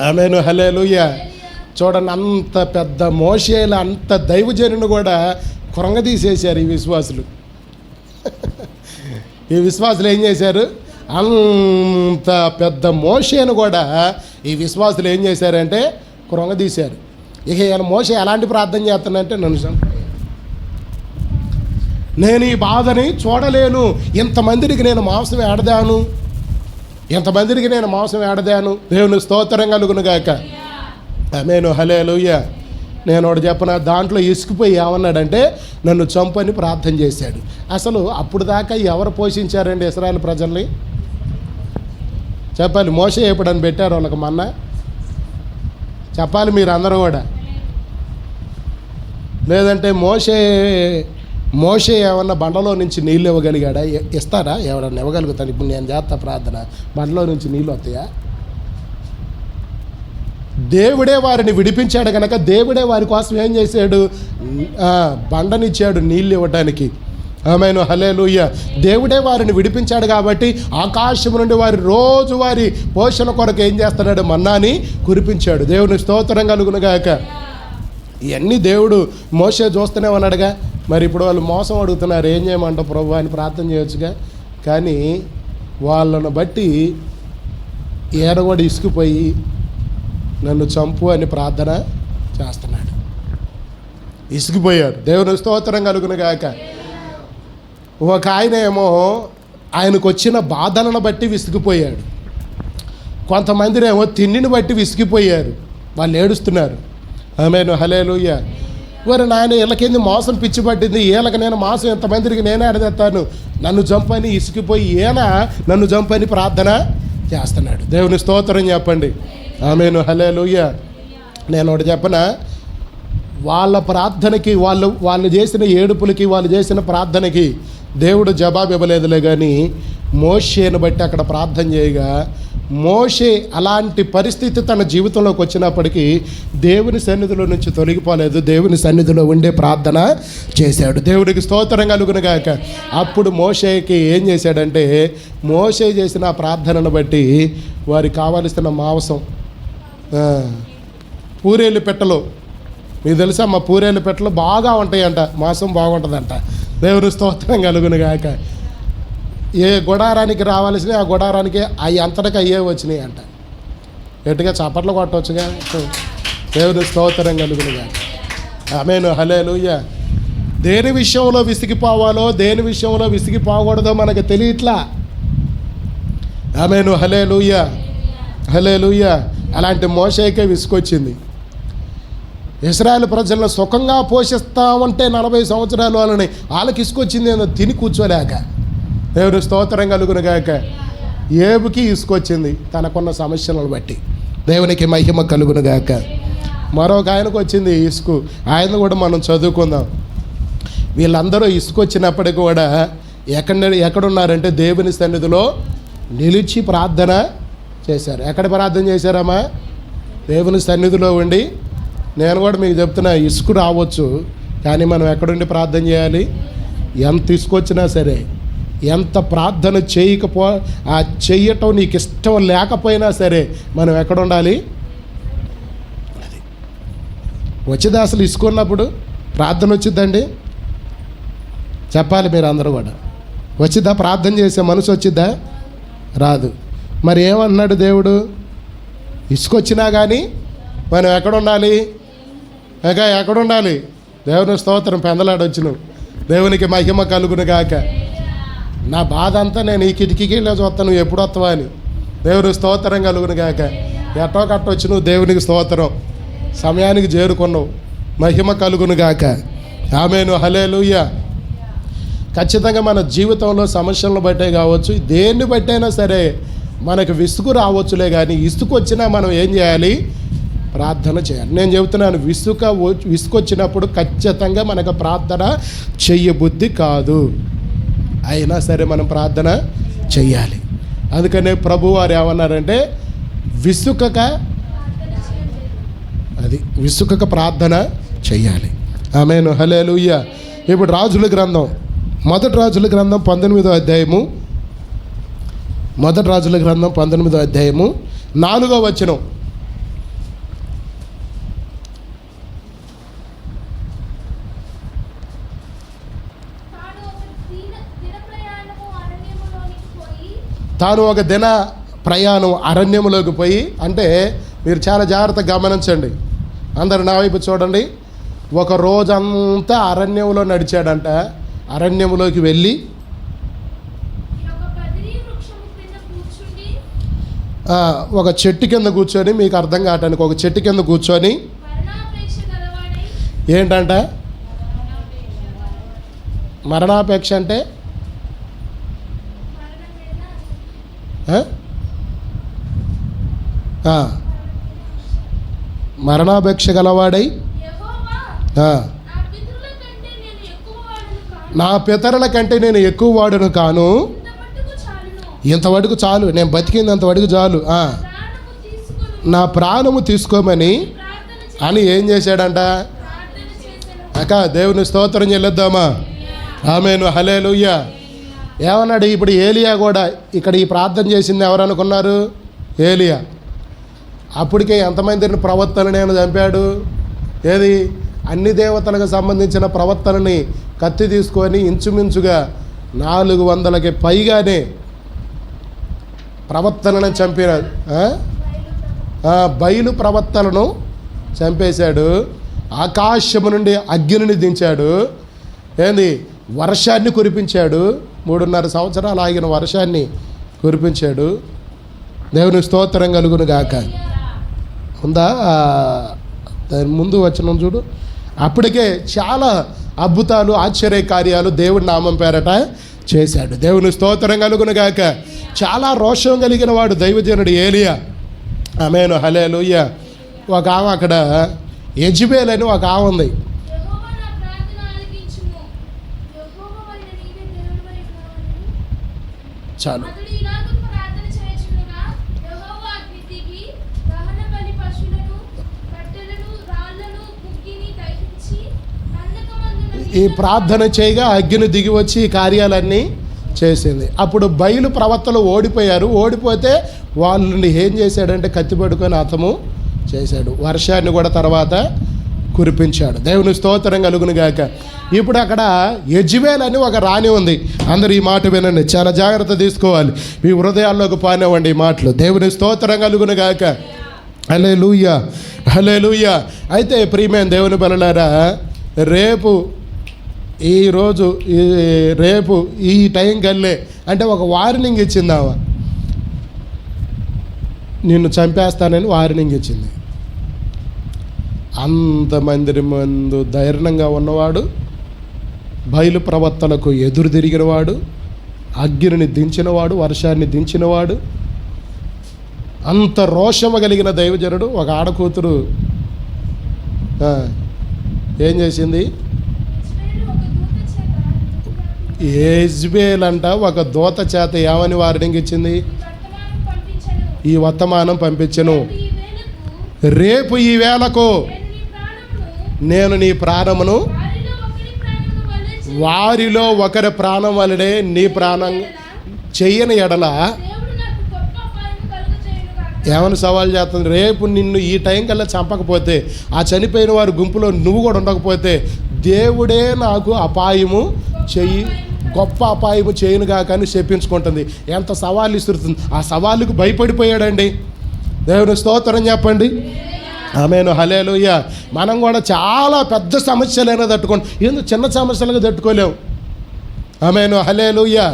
ఆమేను, హల్లెలూయా. చూడండి, అంత పెద్ద మోషేల అంత దైవజనుని కూడా కృంగదీసేశారు ఈ విశ్వాసులు. ఈ విశ్వాసులు ఏం చేశారు? అంత పెద్ద మోషేను కూడా ఈ విశ్వాసులు ఏం చేశారంటే కృంగదీశారు. ఇక ఈయన మోషే ఎలాంటి ప్రార్థన చేస్తానంటే, నేను ఈ బాధని చూడలేను, ఇంతమందికి నేను మాంసం ఏడదాను. దేవుని స్తోత్రం కలుగును గాక. ఆమేను, హల్లెలూయా. నేను ఒకటి చెప్పనా, దాంట్లో ఇసుకుపోయి ఏమన్నాడంటే నన్ను చంపని ప్రార్థన చేశాడు. అసలు అప్పుడు దాకా ఎవరు పోషించారండి ఇశ్రాయేలు ప్రజల్ని? చెప్పాలి. మోషే ఎప్పుడని పెట్టారు వాళ్ళకి మన్నా? చెప్పాలి మీరు అందరూ కూడా. లేదంటే మోషే ఏమన్నా బండలో నుంచి నీళ్ళు ఇవ్వగలిగాడా? ఇస్తారా? ఎవరన్నా ఇవ్వగలుగుతాను? ఇప్పుడు నేను చేస్తా ప్రార్థన, బండలో నుంచి నీళ్ళు వస్తాయా? దేవుడే వారిని విడిపించాడు కనుక దేవుడే వారి కోసం ఏం చేశాడు? బండనిచ్చాడు నీళ్ళు ఇవ్వడానికి. ఆమేను, హల్లెలూయా. దేవుడే వారిని విడిపించాడు కాబట్టి ఆకాశం నుండి వారి పోషణ కొరకు ఏం చేస్తున్నాడు? మన్నాని కురిపించాడు. దేవుని స్తోత్రం కలుగును గాక. ఇవన్నీ దేవుడు మోషే చూస్తూనే ఉన్నాడుగా. మరి ఇప్పుడు వాళ్ళు మోసం అడుగుతున్నారు, ఏం చేయమంటావు ప్రభు అని ప్రార్థన చేయొచ్చుగా. కానీ వాళ్ళను బట్టి ఈయన కూడా ఇసుకుపోయి నన్ను చంపు అని ప్రార్థన చేస్తున్నాడు. ఇసుకుపోయాడు. దేవుని స్తోత్రం కలుగును గాక. ఒక ఆయన ఏమో ఆయనకు వచ్చిన బాధలను బట్టి విసిగిపోయాడు. కొంతమందినేమో తిండిని బట్టి విసిగిపోయారు, వాళ్ళు ఏడుస్తున్నారు. ఆమేను, హల్లెలూయా. మరి నాయన వీళ్ళకింది మోసం పిచ్చి పట్టింది, వీళ్ళకి నేను మాంసం ఎంతమందికి నేనే అడగేస్తాను, నన్ను చంపని ఇసుకిపోయి ఈయన నన్ను చంపని ప్రార్థన చేస్తున్నాడు. దేవుని స్తోత్రం చెప్పండి. ఆమేను, హల్లెలూయా. నేను ఒకటి చెప్పనా, వాళ్ళ ప్రార్థనకి వాళ్ళు చేసిన ఏడుపులకి, వాళ్ళు చేసిన ప్రార్థనకి దేవుడు జవాబు ఇవ్వలేదులే. కానీ మోషేను బట్టి అక్కడ ప్రార్థన చేయగా మోషే అలాంటి పరిస్థితి తన జీవితంలోకి వచ్చినప్పటికీ దేవుని సన్నిధిలో నుంచి తొలగిపోలేదు, దేవుని సన్నిధిలో ఉండే ప్రార్థన చేశాడు. దేవుడికి స్తోత్రం కలుగును గాక. అప్పుడు మోషేకి ఏం చేశాడంటే, మోషే చేసిన ప్రార్థనను బట్టి వారికి కావలసిన మాంసం, పూరేలు పెట్టలు, మీకు తెలుసా మా పూరేలు పెట్టలు బాగా ఉంటాయంట, మాంసం బాగుంటుందంట. దేవుని స్తోత్రం కలుగును గాక. ఏ గుడారానికి రావాల్సినవి ఆ గుడారానికి అవి అంతటికి అయ్యే వచ్చినాయి అంట. ఎట్టుగా చప్పట్లు కొట్టవచ్చుగా. దేవుని స్తోత్రం కలుగును గాక. ఆమేను, హల్లెలూయా. దేని విషయంలో విసిగిపోవాలో, దేని విషయంలో విసిగిపోకూడదో మనకు తెలియట్లా. ఆమేను, హల్లెలూయా, హల్లెలూయా. అలాంటి మోషేకే విసుకొచ్చింది. ఇశ్రాయేలు ప్రజలను సుఖంగా పోషిస్తామంటే 40 సంవత్సరాలు వాళ్ళకి ఇసుకొచ్చింది ఏదో తిని కూర్చోలేక. దేవుని స్తోత్రం కలుగును గాక. ఏబుకి ఇసుకొచ్చింది తనకున్న సమస్యలను బట్టి. దేవునికి మహిమ కలుగును గాక. మరొక ఆయనకు వచ్చింది ఇసుకు, ఆయన కూడా మనం చదువుకుందాం. వీళ్ళందరూ ఇసుకొచ్చినప్పటికీ కూడా ఎక్కడున్నారంటే దేవుని సన్నిధిలో నిలిచి ప్రార్థన చేశారు. ఎక్కడ ప్రార్థన చేశారమ్మా? దేవుని సన్నిధిలో ఉండి. నేను కూడా మీకు చెప్తున్నా, ఇసుకు రావచ్చు, కానీ మనం ఎక్కడుండి ప్రార్థన చేయాలి? ఎంత ఇసుకొచ్చినా సరే, ఎంత ప్రార్థన చెయ్యటం నీకు ఇష్టం లేకపోయినా సరే మనం ఎక్కడ ఉండాలి? అది వచ్చిందా? అసలు ఇసుకున్నప్పుడు ప్రార్థన వచ్చిద్దండి? చెప్పాలి మీరు అందరూ కూడా. వచ్చిద్దా? ప్రార్థన చేసే మనసు వచ్చిద్దా? రాదు. మరి ఏమన్నాడు దేవుడు? ఇసుకొచ్చినా కానీ మనం ఎక్కడ ఉండాలి? ఎక్కడ ఉండాలి? దేవుని స్తోత్రం. పెందలాడొచ్చును. దేవునికి మహిమ కలుగును గాక. నా బాధ అంతా నేను ఈ కిటికీకి ఇలా చూస్తాను, నువ్వు ఎప్పుడు వస్తావా అని. దేవుని స్తోత్రం కలుగును గాక. ఎట్టో కట్టొచ్చు నువ్వు దేవునికి స్తోత్రం, సమయానికి చేరుకున్నావు, మహిమ కలుగును గాక. ఆమేను, హల్లెలూయా. ఖచ్చితంగా మన జీవితంలో సమస్యలను బట్టే కావచ్చు, దేన్ని బట్టైనా సరే మనకు విసుగు రావచ్చులే, కానీ ఇసుకు వచ్చినా మనం ఏం చేయాలి? ప్రార్థన చేయాలి. నేను చెబుతున్నాను, విసుకొచ్చినప్పుడు ఖచ్చితంగా మనకు ప్రార్థన చెయ్యబుద్ధి కాదు, అయినా సరే మనం ప్రార్థన చెయ్యాలి. అందుకనే ప్రభువారు ఏమన్నారంటే విసుకక ప్రార్థన చెయ్యాలి. ఆమేను, హల్లెలూయా. ఇప్పుడు రాజుల గ్రంథం, మొదటి రాజుల గ్రంథం 19వ అధ్యాయము, మొదటి రాజుల గ్రంథం 19వ అధ్యాయము 4వ వచనం. తాను ఒక దిన ప్రయాణం అరణ్యములోకి పోయి, అంటే మీరు చాలా జాగ్రత్తగా గమనించండి, అందరు నా వైపు చూడండి. ఒక రోజంతా అరణ్యంలో నడిచాడంట. అరణ్యములోకి వెళ్ళి ఒక చెట్టు కింద కూర్చొని, మీకు అర్థం కావటానికి ఒక చెట్టు కింద కూర్చొని ఏంటంట మరణాపేక్ష అంటే మరణాపేక్ష గలవాడై, నా పితరుల కంటే నేను ఎక్కువ వాడును కాను, ఇంతవరకు చాలు, నేను బతికింది అంతవరకు చాలు, నా ప్రాణము తీసుకోమని అని ఏం చేశాడంట? అక్క దేవుని స్తోత్రం చెల్లిద్దామా? ఆమేను, హల్లెలూయా. ఏమన్నాడు? ఇప్పుడు ఏలియా కూడా ఇక్కడ ఈ ప్రార్థన చేసింది ఎవరు అనుకున్నారు? ఏలియా. అప్పటికే ఎంతమందిని ప్రవక్తలని ఆయన చంపాడు? ఏది? అన్ని దేవతలకు సంబంధించిన ప్రవక్తలని కత్తి తీసుకొని ఇంచుమించుగా 400కి పైగానే ప్రవక్తలను చంపిన బయలు ప్రవక్తలను చంపేశాడు. ఆకాశము నుండి అగ్నిని దించాడు. ఏంది? వర్షాన్ని కురిపించాడు. 3.5 సంవత్సరాలు ఆగిన వర్షాన్ని కురిపించాడు. దేవుని స్తోత్రం కలుగును గాక. ఉందా? దాని ముందు వచనం చూడు. అప్పటికే చాలా అద్భుతాలు, ఆశ్చర్య కార్యాలు దేవుడి నామం పేరట చేశాడు. దేవుని స్తోత్రం కలుగును గాక. చాలా రోషం కలిగిన వాడు దైవజనుడు ఏలియా. ఆమేను, హల్లెలూయా. ఒక ఆమె అక్కడ యెజబెల్ అని ఒక ఆమె ఉంది. చాలు. ఈ ప్రార్థన చేయగా అగ్ని దిగి వచ్చి ఈ కార్యాలన్నీ చేసింది. అప్పుడు బయలు ప్రవక్తలు ఓడిపోయారు. ఓడిపోతే వాళ్ళని ఏం చేశాడంటే కత్తి పట్టుకొని అతము చేశాడు. వర్షాన్ని కూడా తర్వాత కురిపించాడు. దేవుని స్తోత్రం కలుగును గాక. ఇప్పుడు అక్కడ యెజబెల్ అని ఒక రాణి ఉంది. అందరూ ఈ మాట వినండి, చాలా జాగ్రత్త తీసుకోవాలి, మీ హృదయాల్లోకి పానివ్వండి ఈ మాటలు. దేవుని స్తోత్రం కలుగును గాక. హల్లెలూయా, హల్లెలూయా. అయితే ప్రియమైన దేవుని పిల్లలారా, రేపు ఈ టైం కల్లే అంటే ఒక వార్నింగ్ ఇచ్చిందావా, నిన్ను చంపేస్తానని వార్నింగ్ ఇచ్చింది. అంతమంది ముందు ధైర్యంగా ఉన్నవాడు, బయలు ప్రవక్తలకు ఎదురు తిరిగినవాడు, అగ్నిని దించినవాడు, వర్షాన్ని దించినవాడు, అంత రోషము కలిగిన దైవజనుడు. ఒక ఆడకూతురు ఏం చేసింది? యెజబెల్ అంట ఒక దూత చేత ఏమని వార్నింగ్ ఇచ్చింది? ఈ వర్తమానం పంపించను, రేపు ఈ వేళకు నేను నీ ప్రాణమును వారిలో ఒకరి ప్రాణం వలనే నీ ప్రాణం చెయ్యని ఎడల ఏమని సవాల్ చేస్తుంది? రేపు నిన్ను ఈ టైం కల్లా చంపకపోతే, ఆ చనిపోయిన వారి గుంపులో నువ్వు కూడా ఉండకపోతే, దేవుడే నాకు అపాయము చెయ్యి, గొప్ప అపాయము చేయను కాకని చెప్పించుకుంటుంది. ఎంత సవాళ్ళు ఇస్తుంది! ఆ సవాళ్ళకు భయపడిపోయాడండి. దేవుని స్తోత్రం చెప్పండి. ఆమేను, హల్లెలూయా. మనం కూడా చాలా పెద్ద సమస్యలైనా తట్టుకోండి, ఎందుకు చిన్న సమస్యలుగా తట్టుకోలేము. ఆమేను, హల్లెలూయా.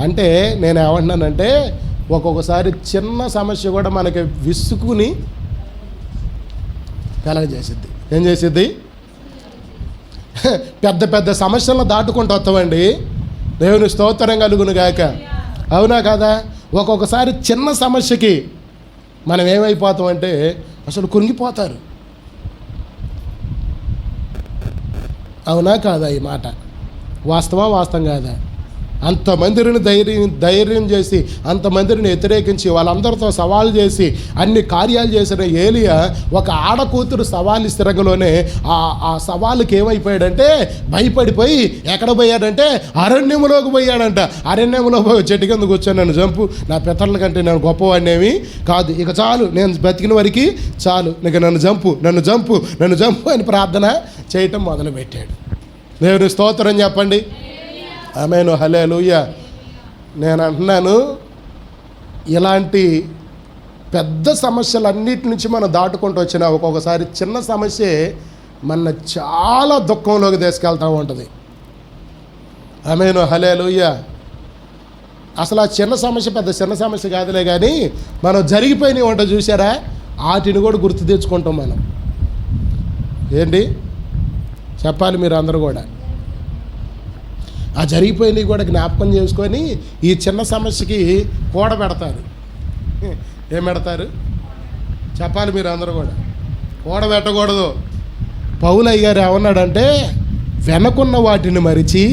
అంటే నేను ఏమంటున్నానంటే, ఒక్కొక్కసారి చిన్న సమస్య కూడా మనకి విసుకుని కలగజేసిద్ది. ఏం చేసిద్ది? పెద్ద పెద్ద సమస్యలను దాటుకుంటూ వస్తామండి. దేవుని స్తోత్రం కలుగును గాక. అవునా కదా? ఒక్కొక్కసారి చిన్న సమస్యకి మనం ఏమైపోతామంటే అసలు కుంగిపోతారు. అవునా కాదా? ఈ మాట వాస్తవం కాదా? అంతమందిని ధైర్యం చేసి, అంతమందిని వ్యతిరేకించి, వాళ్ళందరితో సవాల్ చేసి అన్ని కార్యాలు చేసిన ఏలియా ఒక ఆడకూతురు సవాలు స్థిరంలోనే ఆ సవాలుకి ఏమైపోయాడంటే భయపడిపోయి ఎక్కడ పోయాడంటే అరణ్యంలోకి పోయాడంట. అరణ్యంలో పోయి చెట్టు కింద కూర్చొని నన్ను చంపు, నా పితరుల కంటే నేను గొప్పవాడినేమి కాదు, ఇక చాలు, నేను బతికిన వరకు చాలు, ఇక నన్ను చంపు అని ప్రార్థన చేయటం మొదలుపెట్టాడు. దేవుని స్తోత్రం చెప్పండి. ఆమేన్, హల్లెలూయా. నేను అంటున్నాను, ఇలాంటి పెద్ద సమస్యలన్నిటి నుంచి మనం దాటుకుంటూ వచ్చినా ఒక్కొక్కసారి చిన్న సమస్యే మన చాలా దుఃఖంలోకి తీసుకెళ్తూ ఉంటుంది. ఆమేన్, హల్లెలూయా. అసలు ఆ చిన్న సమస్య పెద్ద చిన్న సమస్య కాదులే, కానీ మనం జరిగిపోయినవి ఉంటాయి చూసారా, వాటిని కూడా గుర్తు తెచ్చుకుంటాం మనం. ఏంటి చెప్పాలి మీరు అందరూ కూడా? ఆ జరిగిపోయినవి కూడా జ్ఞాపకం చేసుకొని ఈ చిన్న సమస్యకి కూడబెడతారు. ఏం పెడతారు చెప్పాలి మీరు అందరూ కూడా? కూడబెట్టకూడదు. పౌలయ్య గారు ఏమన్నాడంటే, వెనకున్న వాటిని మరిచి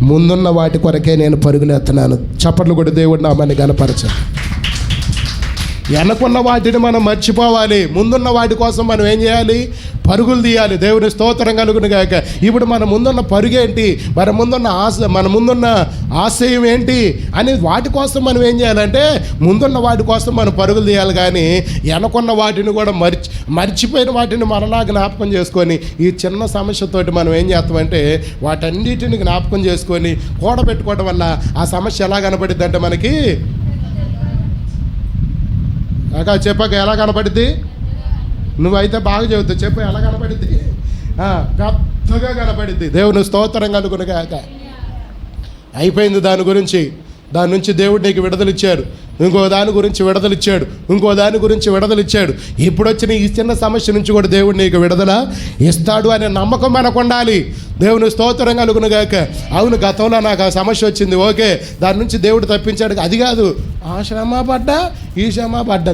ముందున్న వాటి కొరకే నేను పరుగులెత్తున్నాను. చప్పట్లు కూడా దేవుడు నామాన్ని గణపరచాలి. వెనకున్న వాటిని మనం మర్చిపోవాలి, ముందున్న వాటి కోసం మనం ఏం చేయాలి? పరుగులు తీయాలి. దేవుని స్తోత్రం కలుగును గాక. ఇప్పుడు మన ముందున్న పరుగేంటి, మన ముందున్న ఆశయం ఏంటి అని వాటి కోసం మనం ఏం చేయాలంటే ముందున్న వాటి కోసం మనం పరుగులు తీయాలి. కానీ వెనకున్న వాటిని కూడా మర్చిపోయిన వాటిని మరలా జ్ఞాపకం చేసుకొని ఈ చిన్న సమస్యతోటి మనం ఏం చేస్తామంటే వాటన్నిటిని జ్ఞాపకం చేసుకొని కూడబెట్టుకోవడం వల్ల ఆ సమస్య ఎలా కనపడిద్ది అంటే మనకి చెప్పాక ఎలా కనపడిద్ది? నువ్వైతే బాగా చెబుతావు, చెప్పు ఎలా కనపడిద్ది? పెద్దగా కనపడిద్ది. దేవుని స్తోత్రం కలుగును గాక. అయిపోయింది దాని నుంచి దేవుడు నీకు విడుదలిచ్చాడు, ఇంకో దాని గురించి విడుదలిచ్చాడు. ఇప్పుడు వచ్చిన ఈ చిన్న సమస్య నుంచి కూడా దేవుడు నీకు విడుదల ఇస్తాడు అనే నమ్మకం మనకు ఉండాలి. దేవుని స్తోత్రం కలుగును గాక. అవును, గతంలో నాకు ఆ సమస్య వచ్చింది, ఓకే, దాని నుంచి దేవుడు తప్పించాడు. అది కాదు, ఆ శ్రమ పడ్డా ఈ శ్రమ పడ్డా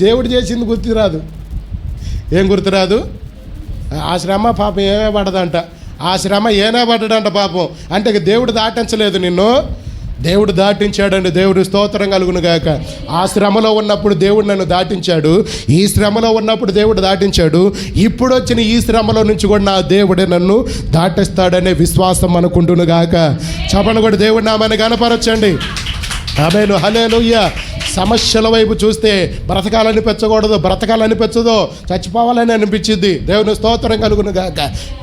దేవుడు చేసింది గుర్తురాదు. ఏం గుర్తురాదు? ఆ శ్రమ పాపం ఏమే పడదంట, ఆ శ్రమ ఏనే పడ్డాడంట పాపం. అంటే దేవుడు దాటించలేదు నిన్ను, దేవుడు దాటించాడండి. దేవుడు స్తోత్రం కలుగును గాక. ఆ శ్రమలో ఉన్నప్పుడు దేవుడు నన్ను దాటించాడు, ఈ శ్రమలో ఉన్నప్పుడు దేవుడు దాటించాడు, ఇప్పుడు వచ్చిన ఈ శ్రమలో నుంచి కూడా నా దేవుడే నన్ను దాటిస్తాడనే విశ్వాసం అనుకుంటును గాక. చపన కూడా దేవుడు నామాన్ని గణపరచండి. ఆమేన్, హల్లెలూయా. సమస్యల వైపు చూస్తే బ్రతకాలనిపించదో, చచ్చిపోవాలని అనిపించింది. దేవుని స్తోత్రం కలుగును గాక.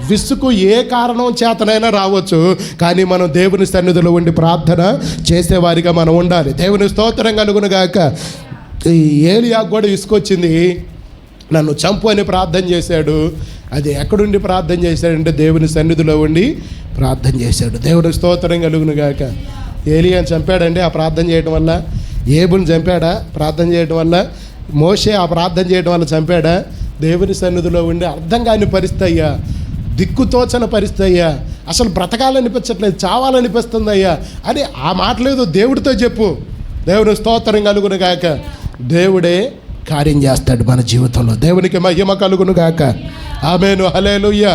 విసుగు ఏ కారణం చేతనైనా రావచ్చు, కానీ మనం దేవుని సన్నిధిలో ఉండి ప్రార్థన చేసేవారిగా మనం ఉండాలి. దేవుని స్తోత్రం కలుగును గాక. ఏలియాకు కూడా విసుకొచ్చింది, నన్ను చంపు అని ప్రార్థన చేశాడు. అది ఎక్కడుండి ప్రార్థన చేశాడంటే దేవుని సన్నిధిలో ఉండి ప్రార్థన చేశాడు. దేవుని స్తోత్రం కలుగును గాక. ఏలియాని చంపాడండి ఆ ప్రార్థన చేయడం వల్ల. ఏబుని చంపాడా ప్రార్థన చేయడం వల్ల? మోషే ఆ ప్రార్థన చేయడం వల్ల చంపాడా? దేవుని సన్నిధిలో ఉండి అర్థం కాని పరిస్థితి అయ్యా, దిక్కుతోచని పరిస్థితి అయ్యా, అసలు బ్రతకాలనిపించట్లేదు, చావాలనిపిస్తుంది అయ్యా అని ఆ మాటలేదు దేవుడితో చెప్పు. దేవుని స్తోత్రం కలుగును గాక. దేవుడే కార్యం చేస్తాడు మన జీవితంలో. దేవునికి మహిమ కలుగును గాక. ఆమేను, హల్లెలూయా.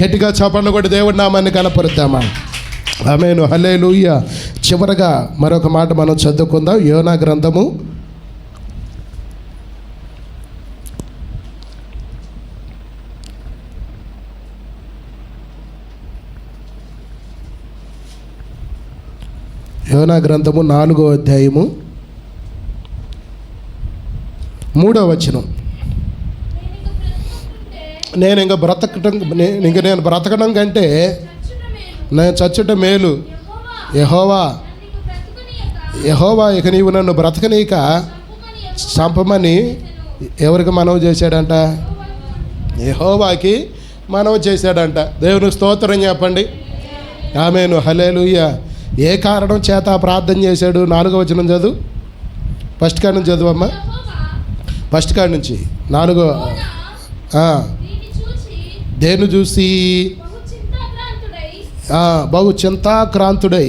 గట్టిగా చప్పట్లు కొట్టి దేవుడి నామాన్ని కనపరుద్దామా? ఆమేను, హల్లెలూయా. చివరగా మరొక మాట మనం చదువుకుందాం. యోనా గ్రంథము 4వ అధ్యాయము 3వ వచనం. నేను బ్రతకడం కంటే నేను చచ్చుట మేలు. యెహోవా ఇక నీవు నన్ను బ్రతకనీక చంపమని ఎవరికి మనవి చేశాడంట? యెహోవాకి మనవి చేశాడంట. దేవుని స్తోత్రం చెప్పండి. ఆమేను, హల్లెలూయా. ఏ కారణం చేత ప్రార్థన చేశాడు? 4వ వచనం చదువు. ఫస్ట్ కాడ నుంచి చదువమ్మా. ఫస్ట్ కాడ నుంచి 4. దేన్ని చూసి బహు చింతాక్రాంతుడై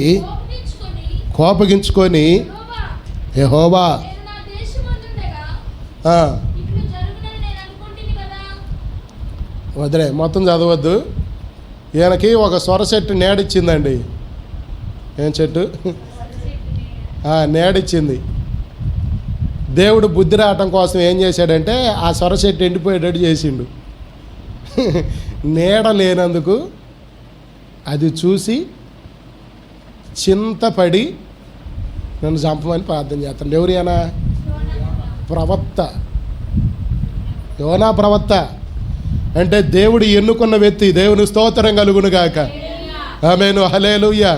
కోపగించుకొని యెహోవా వదిలే, మొత్తం చదవద్దు. ఈయనకి ఒక సొర చెట్టు నేడిచ్చిందండి. ఏం చెట్టు? నేడిచ్చింది. దేవుడు బుద్ధి రావటం కోసం ఏం చేశాడంటే ఆ సొర చెట్టు ఎండిపోయేటట్టు చేసిండు. నీడ లేనందుకు అది చూసి చింతపడి నన్ను చంపమని ప్రార్థన చేస్తాను. ఎవరైనా ప్రవక్త, యోనా ప్రవక్త అంటే దేవుడు ఎన్నుకున్న వ్యక్తి. దేవుని స్తోత్రం కలుగును గాక. ఆమేను, హల్లెలూయా.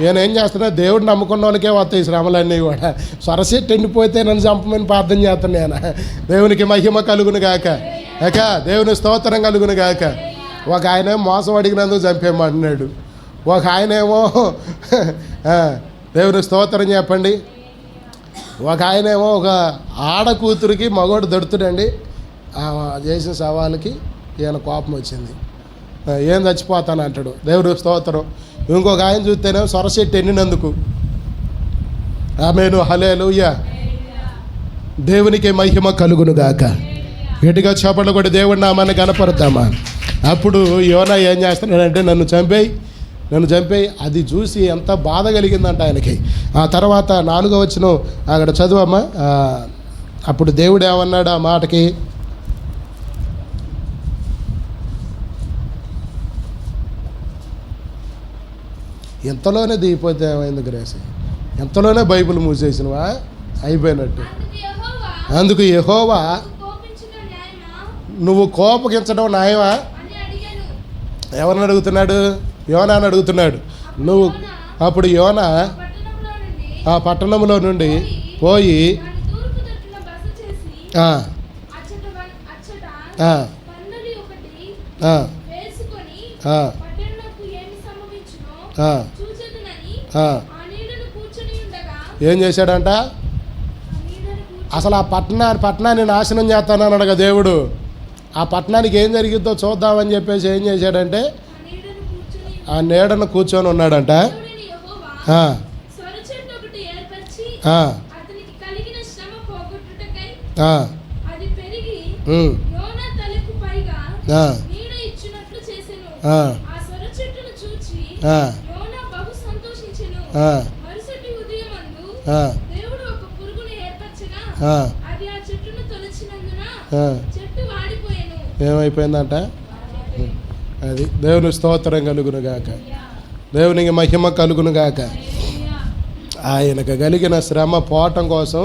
ఈయన ఏం చేస్తున్నా, దేవుడు నమ్ముకున్న వాళ్ళకే వస్తాయి శ్రమలన్నీ కూడా. సొరసెట్టు ఎండిపోతే నన్ను చంపమని ప్రార్థన చేస్తాను నేను. దేవునికి మహిమ కలుగును గాక. దేవుని స్తోత్రం కలుగును గాక. ఒక ఆయన మోసం అడిగినందుకు చంపేయమంటున్నాడు. ఒక ఆయనేమో దేవుని స్తోత్రం చెప్పండి. ఒక ఆయనేమో ఒక ఆడ కూతురికి మగోడు దొడుతుడండి. చేసిన సవాళ్ళకి ఈయన కోపం వచ్చింది. ఏం చచ్చిపోతాను అంటాడు. దేవుని స్తోత్రం. ఇంకొక ఆయన చూస్తేనేమో సొరసెట్టు ఎండినందుకు. ఆమేను, హల్లెలూయా. దేవునికి మహిమ కలుగును గాక. గట్టిగా చప్పట్లు కొట్టి దేవుడి నామాన్ని కనపరుద్దామా. అప్పుడు యోనా ఏం చేస్తున్నాడంటే నన్ను చంపేయి. అది చూసి ఎంత బాధ కలిగిందంట ఆయనకి. ఆ తర్వాత 4వ వచనం అక్కడ చదువమ్మా. అప్పుడు దేవుడు ఏమన్నాడు ఆ మాటకి? ఎంతలోనే దిగిపోతే ఏమైంది గ్రేసి? ఎంతలోనే బైబిల్ మూసేసినవా? అయిపోయినట్టు. అందుకు యెహోవా నువ్వు కోపగించడం న్యాయమా? ఎవరిని అడుగుతున్నాడు? యోనాని అడుగుతున్నాడు. నువ్వు అప్పుడు యోనా ఆ పట్టణంలో నుండి పోయి ఏం చేశాడంట? అసలు ఆ పట్టణాన్ని నాశనం చేస్తానన్నాడుగా దేవుడు. ఆ పట్టణానికి ఏం జరిగిద్దో చూద్దామని చెప్పేసి ఏం చేశాడంటే ఆ నీడను కూర్చొని ఉన్నాడంట. ఏమైపోయిందంట? అది దేవుని స్తోత్రం కలుగును గాక. దేవునికి మహిమ కలుగును గాక. ఆయనకు కలిగిన శ్రమ పోవటం కోసం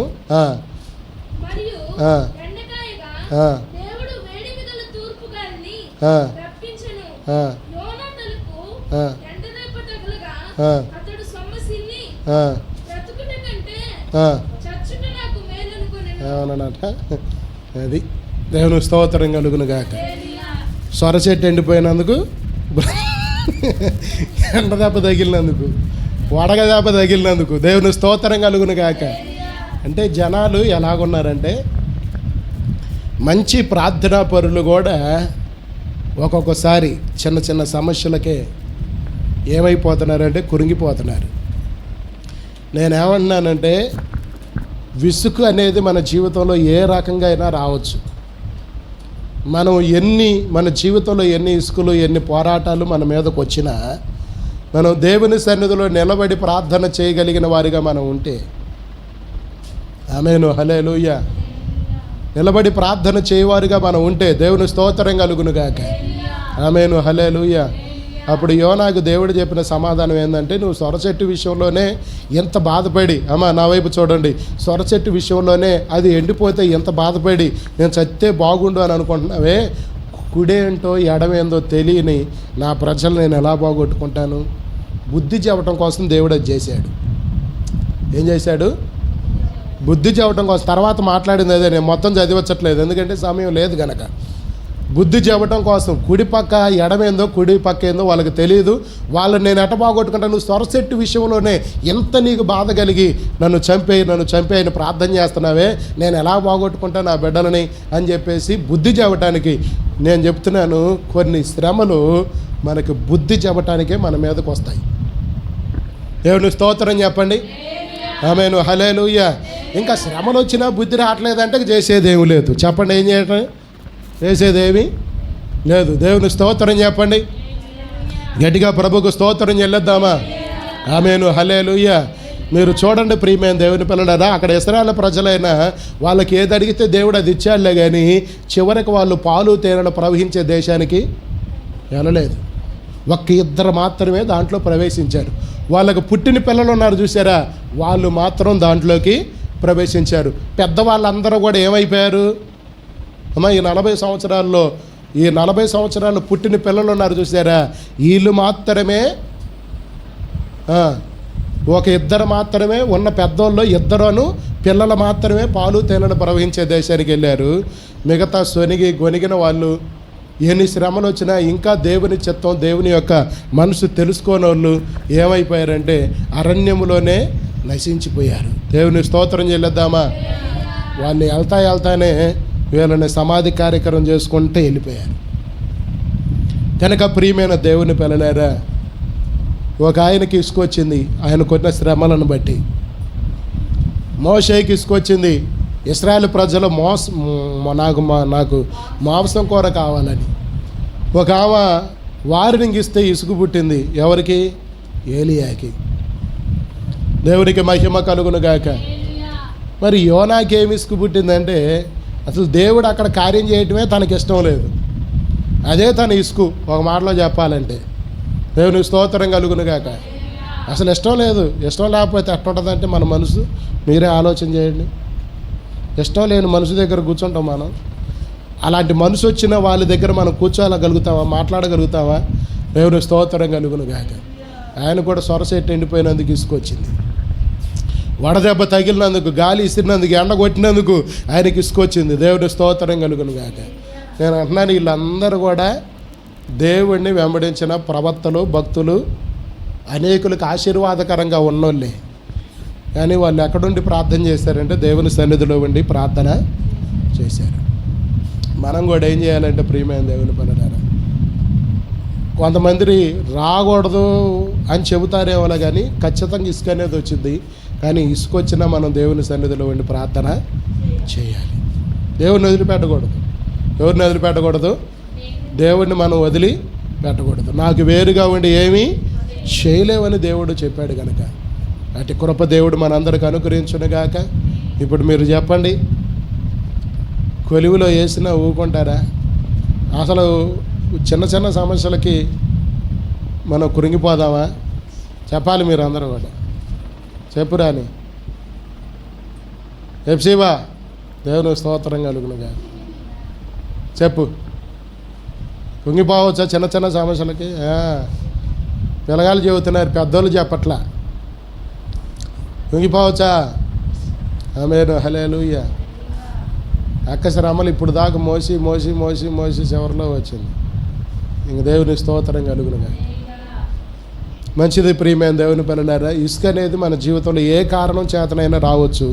ఏమన్నానట? అది దేవుని స్తోత్రం కలుగును గాక. సొరచెట్టు ఎండిపోయినందుకు, ఎండ దెబ్బ తగిలినందుకు, వడగ దెబ్బ తగిలినందుకు దేవుని స్తోత్రం కలుగును గాక. అంటే జనాలు ఎలాగున్నారంటే మంచి ప్రార్థనా పరులు కూడా ఒక్కొక్కసారి చిన్న చిన్న సమస్యలకే ఏమైపోతున్నారంటే కురింగిపోతున్నారు. నేనేమంటున్నానంటే విసుగు అనేది మన జీవితంలో ఏ రకంగా అయినా రావచ్చు. మనం మన జీవితంలో ఎన్ని ఇసుకలు, ఎన్ని పోరాటాలు మన మీదకు వచ్చినా మనం దేవుని సన్నిధిలో నిలబడి ప్రార్థన చేయగలిగిన వారిగా మనం ఉంటే, ఆమేను, హల్లెలూయా, నిలబడి ప్రార్థన చేయవారిగా మనం ఉంటే దేవుని స్తోత్రం కలుగును గాక. ఆమేను, హల్లెలూయా. అప్పుడు యోనాకు దేవుడు చెప్పిన సమాధానం ఏంటంటే, నువ్వు సొరచెట్టు విషయంలోనే ఎంత బాధపడి, అమ్మా నా వైపు చూడండి, సొరచెట్టు విషయంలోనే అది ఎండిపోతే ఎంత బాధపడి నేను చస్తే బాగుండు అని అనుకుంటున్నావే, కుడేంటో ఎడమేందో తెలియని నా ప్రజలు నేను ఎలా బాగొట్టుకుంటాను? బుద్ధి చెప్పడం కోసం దేవుడు అది చేశాడు. ఏం చేశాడు? బుద్ధి చెప్పడం కోసం. తర్వాత మాట్లాడింది అదే, నేను మొత్తం చదివచ్చట్లేదు ఎందుకంటే సమయం లేదు కనుక. బుద్ధి చెప్పడం కోసం కుడి పక్క ఎడమేందో కుడి పక్క ఏందో వాళ్ళకి తెలియదు. వాళ్ళు నేను ఎట బాగొట్టుకుంటా, నువ్వు సొరసెట్టు విషయంలోనే ఎంత నీకు బాధ కలిగి నన్ను చంపేయని ప్రార్థన చేస్తున్నావే, నేను ఎలా బాగొట్టుకుంటా నా బిడ్డలని అని చెప్పేసి బుద్ధి చెప్పటానికి నేను చెప్తున్నాను. కొన్ని శ్రమలు మనకి బుద్ధి చెప్పటానికే మన మీదకి వస్తాయి. దేవుని స్తోత్రం చెప్పండి. ఆమేను, హల్లెలూయా. ఇంకా శ్రమలు వచ్చినా బుద్ధి రావట్లేదంటే చేసేదేమీ లేదు. చెప్పండి, ఏం చేయటం? చేసేదేమీ లేదు. దేవుని స్తోత్రం చెప్పండి. గట్టిగా ప్రభుకు స్తోత్రం చెల్లిద్దామా? ఆమేను, హల్లెలూయా. మీరు చూడండి ప్రియమైన దేవుని పిల్లలారా, అక్కడ ఇశ్రాయేలు ప్రజలైనా వాళ్ళకి ఏది అడిగితే దేవుడు అది ఇచ్చాడులే, కానీ చివరికి వాళ్ళు పాలు తేనెలు ప్రవహించే దేశానికి వెళ్ళలేదు. ఒక్క ఇద్దరు మాత్రమే దాంట్లో ప్రవేశించారు. వాళ్ళకు పుట్టిన పిల్లలు ఉన్నారు చూసారా, వాళ్ళు మాత్రం దాంట్లోకి ప్రవేశించారు. పెద్దవాళ్ళందరూ కూడా ఏమైపోయారు? అమ్మా, ఈ 40 సంవత్సరాలు పుట్టిన పిల్లలు ఉన్నారు చూసారా, వీళ్ళు మాత్రమే, ఒక ఇద్దరు మాత్రమే ఉన్న పెద్దోళ్ళు, ఇద్దరును పిల్లలు మాత్రమే పాలు తేనెలు ప్రవహించే దేశానికి వెళ్ళారు. మిగతా గొనిగిన వాళ్ళు ఎన్ని శ్రమలు వచ్చినా ఇంకా దేవుని చిత్తం, దేవుని యొక్క మనసు తెలుసుకోని వాళ్ళు ఏమైపోయారంటే అరణ్యములోనే నశించిపోయారు. దేవుని స్తోత్రం చెల్లిద్దామా? వాళ్ళని వెళ్తానే వీళ్ళని సమాధి కార్యక్రమం చేసుకుంటే వెళ్ళిపోయారు. కనుక ప్రియమైన దేవుని పిల్లలారా, ఒక ఆయనకి ఇసుకొచ్చింది ఆయన కొన్న శ్రమలను బట్టి. మోషేకి ఇసుకొచ్చింది ఇశ్రాయేలు ప్రజలు నాకు మాంసం కూర కావాలని. ఒక ఆమె వారిని ఇస్తే ఇసుకు పుట్టింది. ఎవరికి? ఏలియాకి. దేవునికి మహిమ కలుగును గాక. మరి యోనాకి ఏమి ఇసుకు పుట్టిందంటే అసలు దేవుడు అక్కడ కార్యం చేయటమే తనకి ఇష్టం లేదు. అదే తన ఇసుకు, ఒక మాటలో చెప్పాలంటే. దేవుని స్తోత్రం కలుగును గాక. అసలు ఇష్టం లేదు. ఇష్టం లేకపోతే ఎట్టుంటుందంటే మన మనసు, మీరే ఆలోచన చేయండి. ఇష్టం లేని మనసు దగ్గర కూర్చుంటాం మనం. అలాంటి మనసు వచ్చిన వాళ్ళ దగ్గర మనం కూర్చోగలుగుతామా? మాట్లాడగలుగుతామా? దేవుని స్తోత్రం కలుగును గాక. ఆయన కూడా సొరసెట్టు ఎండిపోయినందుకు ఇసుకొచ్చింది. వడదెబ్బ తగిలినందుకు, గాలి ఇసిరినందుకు, ఎండ కొట్టినందుకు ఆయనకి ఇసుకొచ్చింది. దేవుని స్తోత్రం కలుగును గాక. నేను అంటున్నాను, వీళ్ళందరూ కూడా దేవుణ్ణి వెంబడించిన ప్రవక్తలు, భక్తులు, అనేకులకు ఆశీర్వాదకరంగా ఉన్నోళ్ళే. కానీ వాళ్ళు ఎక్కడుండి ప్రార్థన చేశారంటే దేవుని సన్నిధిలో ఉండి ప్రార్థన చేశారు. మనం కూడా ఏం చేయాలంటే ప్రియమైన దేవుని పిల్లలారా, కొంతమంది రాకూడదు అని చెబుతారేమో కానీ ఖచ్చితంగా ఇసుక అనేది వచ్చింది. కానీ ఇసుకొచ్చినా మనం దేవుని సన్నిధిలో ఉండి ప్రార్థన చేయాలి. దేవుడిని వదిలిపెట్టకూడదు. ఎవరిని వదిలిపెట్టకూడదు? దేవుడిని మనం వదిలి పెట్టకూడదు. నాకు వేరుగా ఉండి ఏమీ చేయలేవని దేవుడు చెప్పాడు కనుక అటు కృప దేవుడు మనందరికి అనుగ్రహించునుగాక. ఇప్పుడు మీరు చెప్పండి, కొలువులో వేసినా ఊరుకుంటారా? అసలు చిన్న సమస్యలకి మనం కృంగిపోదామా? చెప్పాలి మీరు అందరూ కూడా. చెప్పురాని ఎప్సీవా, దేవుని స్తోత్రం కలుగునుగా. చెప్పు, కృంగిపోవచ్చా చిన్న సమస్యలకి? పిల్లగాళ్ళు చెబుతున్నారు, పెద్దోళ్ళు చెప్పట్లా. కృంగిపోవచ్చా? ఆమేను, హల్లెలూయా. అక్క శ్రమలు ఇప్పుడు దాకా మోసి చివరిలో వచ్చింది. ఇంక దేవుని స్తోత్రం కలుగునుగా. మంచిది ప్రియమైన దేవుని పిల్లలారా, ఇసుక అనేది మన జీవితంలో ఏ కారణం చేతనైనా రావచ్చు,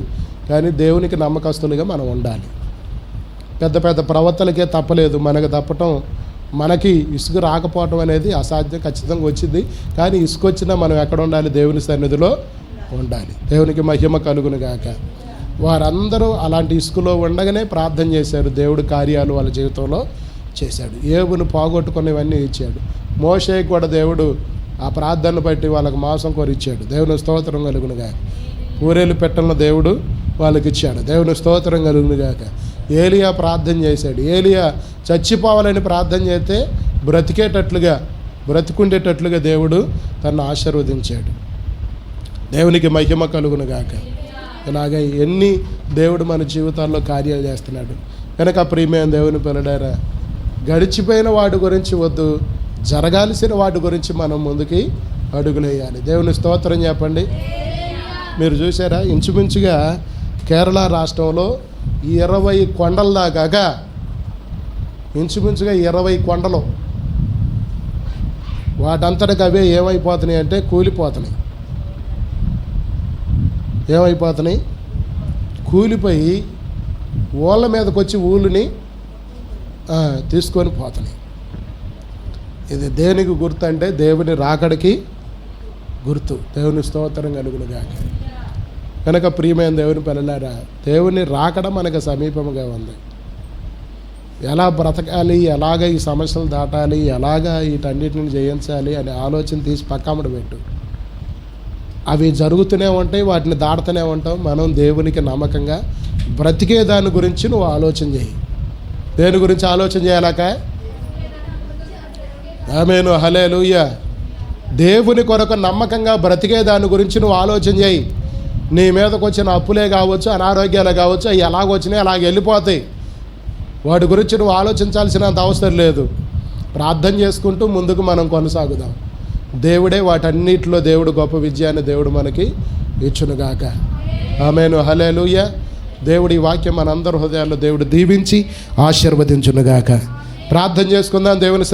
కానీ దేవునికి నమ్మకస్తులుగా మనం ఉండాలి. పెద్ద ప్రవర్తనకే తప్పలేదు, మనకు తప్పటం, మనకి ఇసుక రాకపోవటం అనేది అసాధ్యం. ఖచ్చితంగా వచ్చింది, కానీ ఇసుక వచ్చినా మనం ఎక్కడ ఉండాలి? దేవుని సన్నిధిలో ఉండాలి. దేవునికి మహిమ కలుగును గాక. వారందరూ అలాంటి ఇసుకలో ఉండగానే ప్రార్థన చేశారు. దేవుడు కార్యాలు వాళ్ళ జీవితంలో చేశాడు. ఏబును పోగొట్టుకునేవన్నీ ఇచ్చాడు. మోషేకి కూడా దేవుడు ఆ ప్రార్థనను బట్టి వాళ్ళకి మాంసం కూర ఇచ్చాడు. దేవుని స్తోత్రం కలుగును గాక. పూరేలు పెట్టలను దేవుడు వాళ్ళకి ఇచ్చాడు. దేవుని స్తోత్రం కలుగును గాక. ఏలియా ప్రార్థన చేశాడు. ఏలియా చచ్చిపోవాలని ప్రార్థన చేస్తే బ్రతికుండేటట్లుగా దేవుడు తనను ఆశీర్వదించాడు. దేవునికి మహిమ కలుగును గాక. ఇలాగ ఎన్ని దేవుడు మన జీవితాల్లో కార్యాలు చేస్తున్నాడు. కనుక ప్రియమైన దేవుని పిల్లలారా, గడిచిపోయిన వాటి గురించి వద్దు, జరగాల్సిన వాటి గురించి మనం ముందుకి అడుగులేయాలి. దేవుని స్తోత్రం చెప్పండి. మీరు చూసారా, ఇంచుమించుగా కేరళ రాష్ట్రంలో 20 కొండల దాకా ఇంచుమించుగా 20 కొండలు. వాటంతటికి అవే ఏమైపోతున్నాయి అంటే కూలిపోతున్నాయి. ఏమైపోతున్నాయి? కూలిపోయి ఊళ్ళ మీదకి వచ్చి ఊళ్ళని తీసుకొని పోతున్నాయి. ఇది దేనికి గుర్తు అంటే దేవుని రాకడికి గుర్తు. దేవుని స్తోత్రం కలుగునుగాక. కనుక ప్రియమైన దేవుని పిల్లలారా, దేవుని రాకడ మనకు సమీపముగా ఉంది. ఎలా బ్రతకాలి, ఎలాగ ఈ సమస్యలు దాటాలి, ఎలాగ వీటన్నిటిని జయించాలి అనే ఆలోచన తీసి పక్కమ్మడ పెట్టు. అవి జరుగుతూనే ఉంటాయి, వాటిని దాటుతూనే ఉంటాం. మనం దేవునికి నమ్మకంగా బ్రతికే దాని గురించి నువ్వు ఆలోచన చేయి. దేని గురించి ఆలోచన చేయాలాక? ఆమేను, హల్లెలూయా. దేవుని కొరకు నమ్మకంగా బ్రతికే దాని గురించి నువ్వు ఆలోచన చేయి. నీ మీదకి వచ్చిన అప్పులే కావచ్చు, అనారోగ్యాలే కావచ్చు, అవి ఎలాగొచ్చినాయి అలాగ వెళ్ళిపోతాయి. వాటి గురించి నువ్వు ఆలోచించాల్సినంత అవసరం లేదు. ప్రార్థన చేసుకుంటూ ముందుకు మనం కొనసాగుదాం. దేవుడే వాటన్నిటిలో దేవుడు గొప్ప విజయాన్ని దేవుడు మనకి ఇచ్చునుగాక. ఆమేను, హల్లెలూయా. దేవుడి వాక్యం మనందరి హృదయాల్లో దేవుడు దీవించి ఆశీర్వదించునుగాక. ప్రార్థన చేసుకుందాం. దేవుని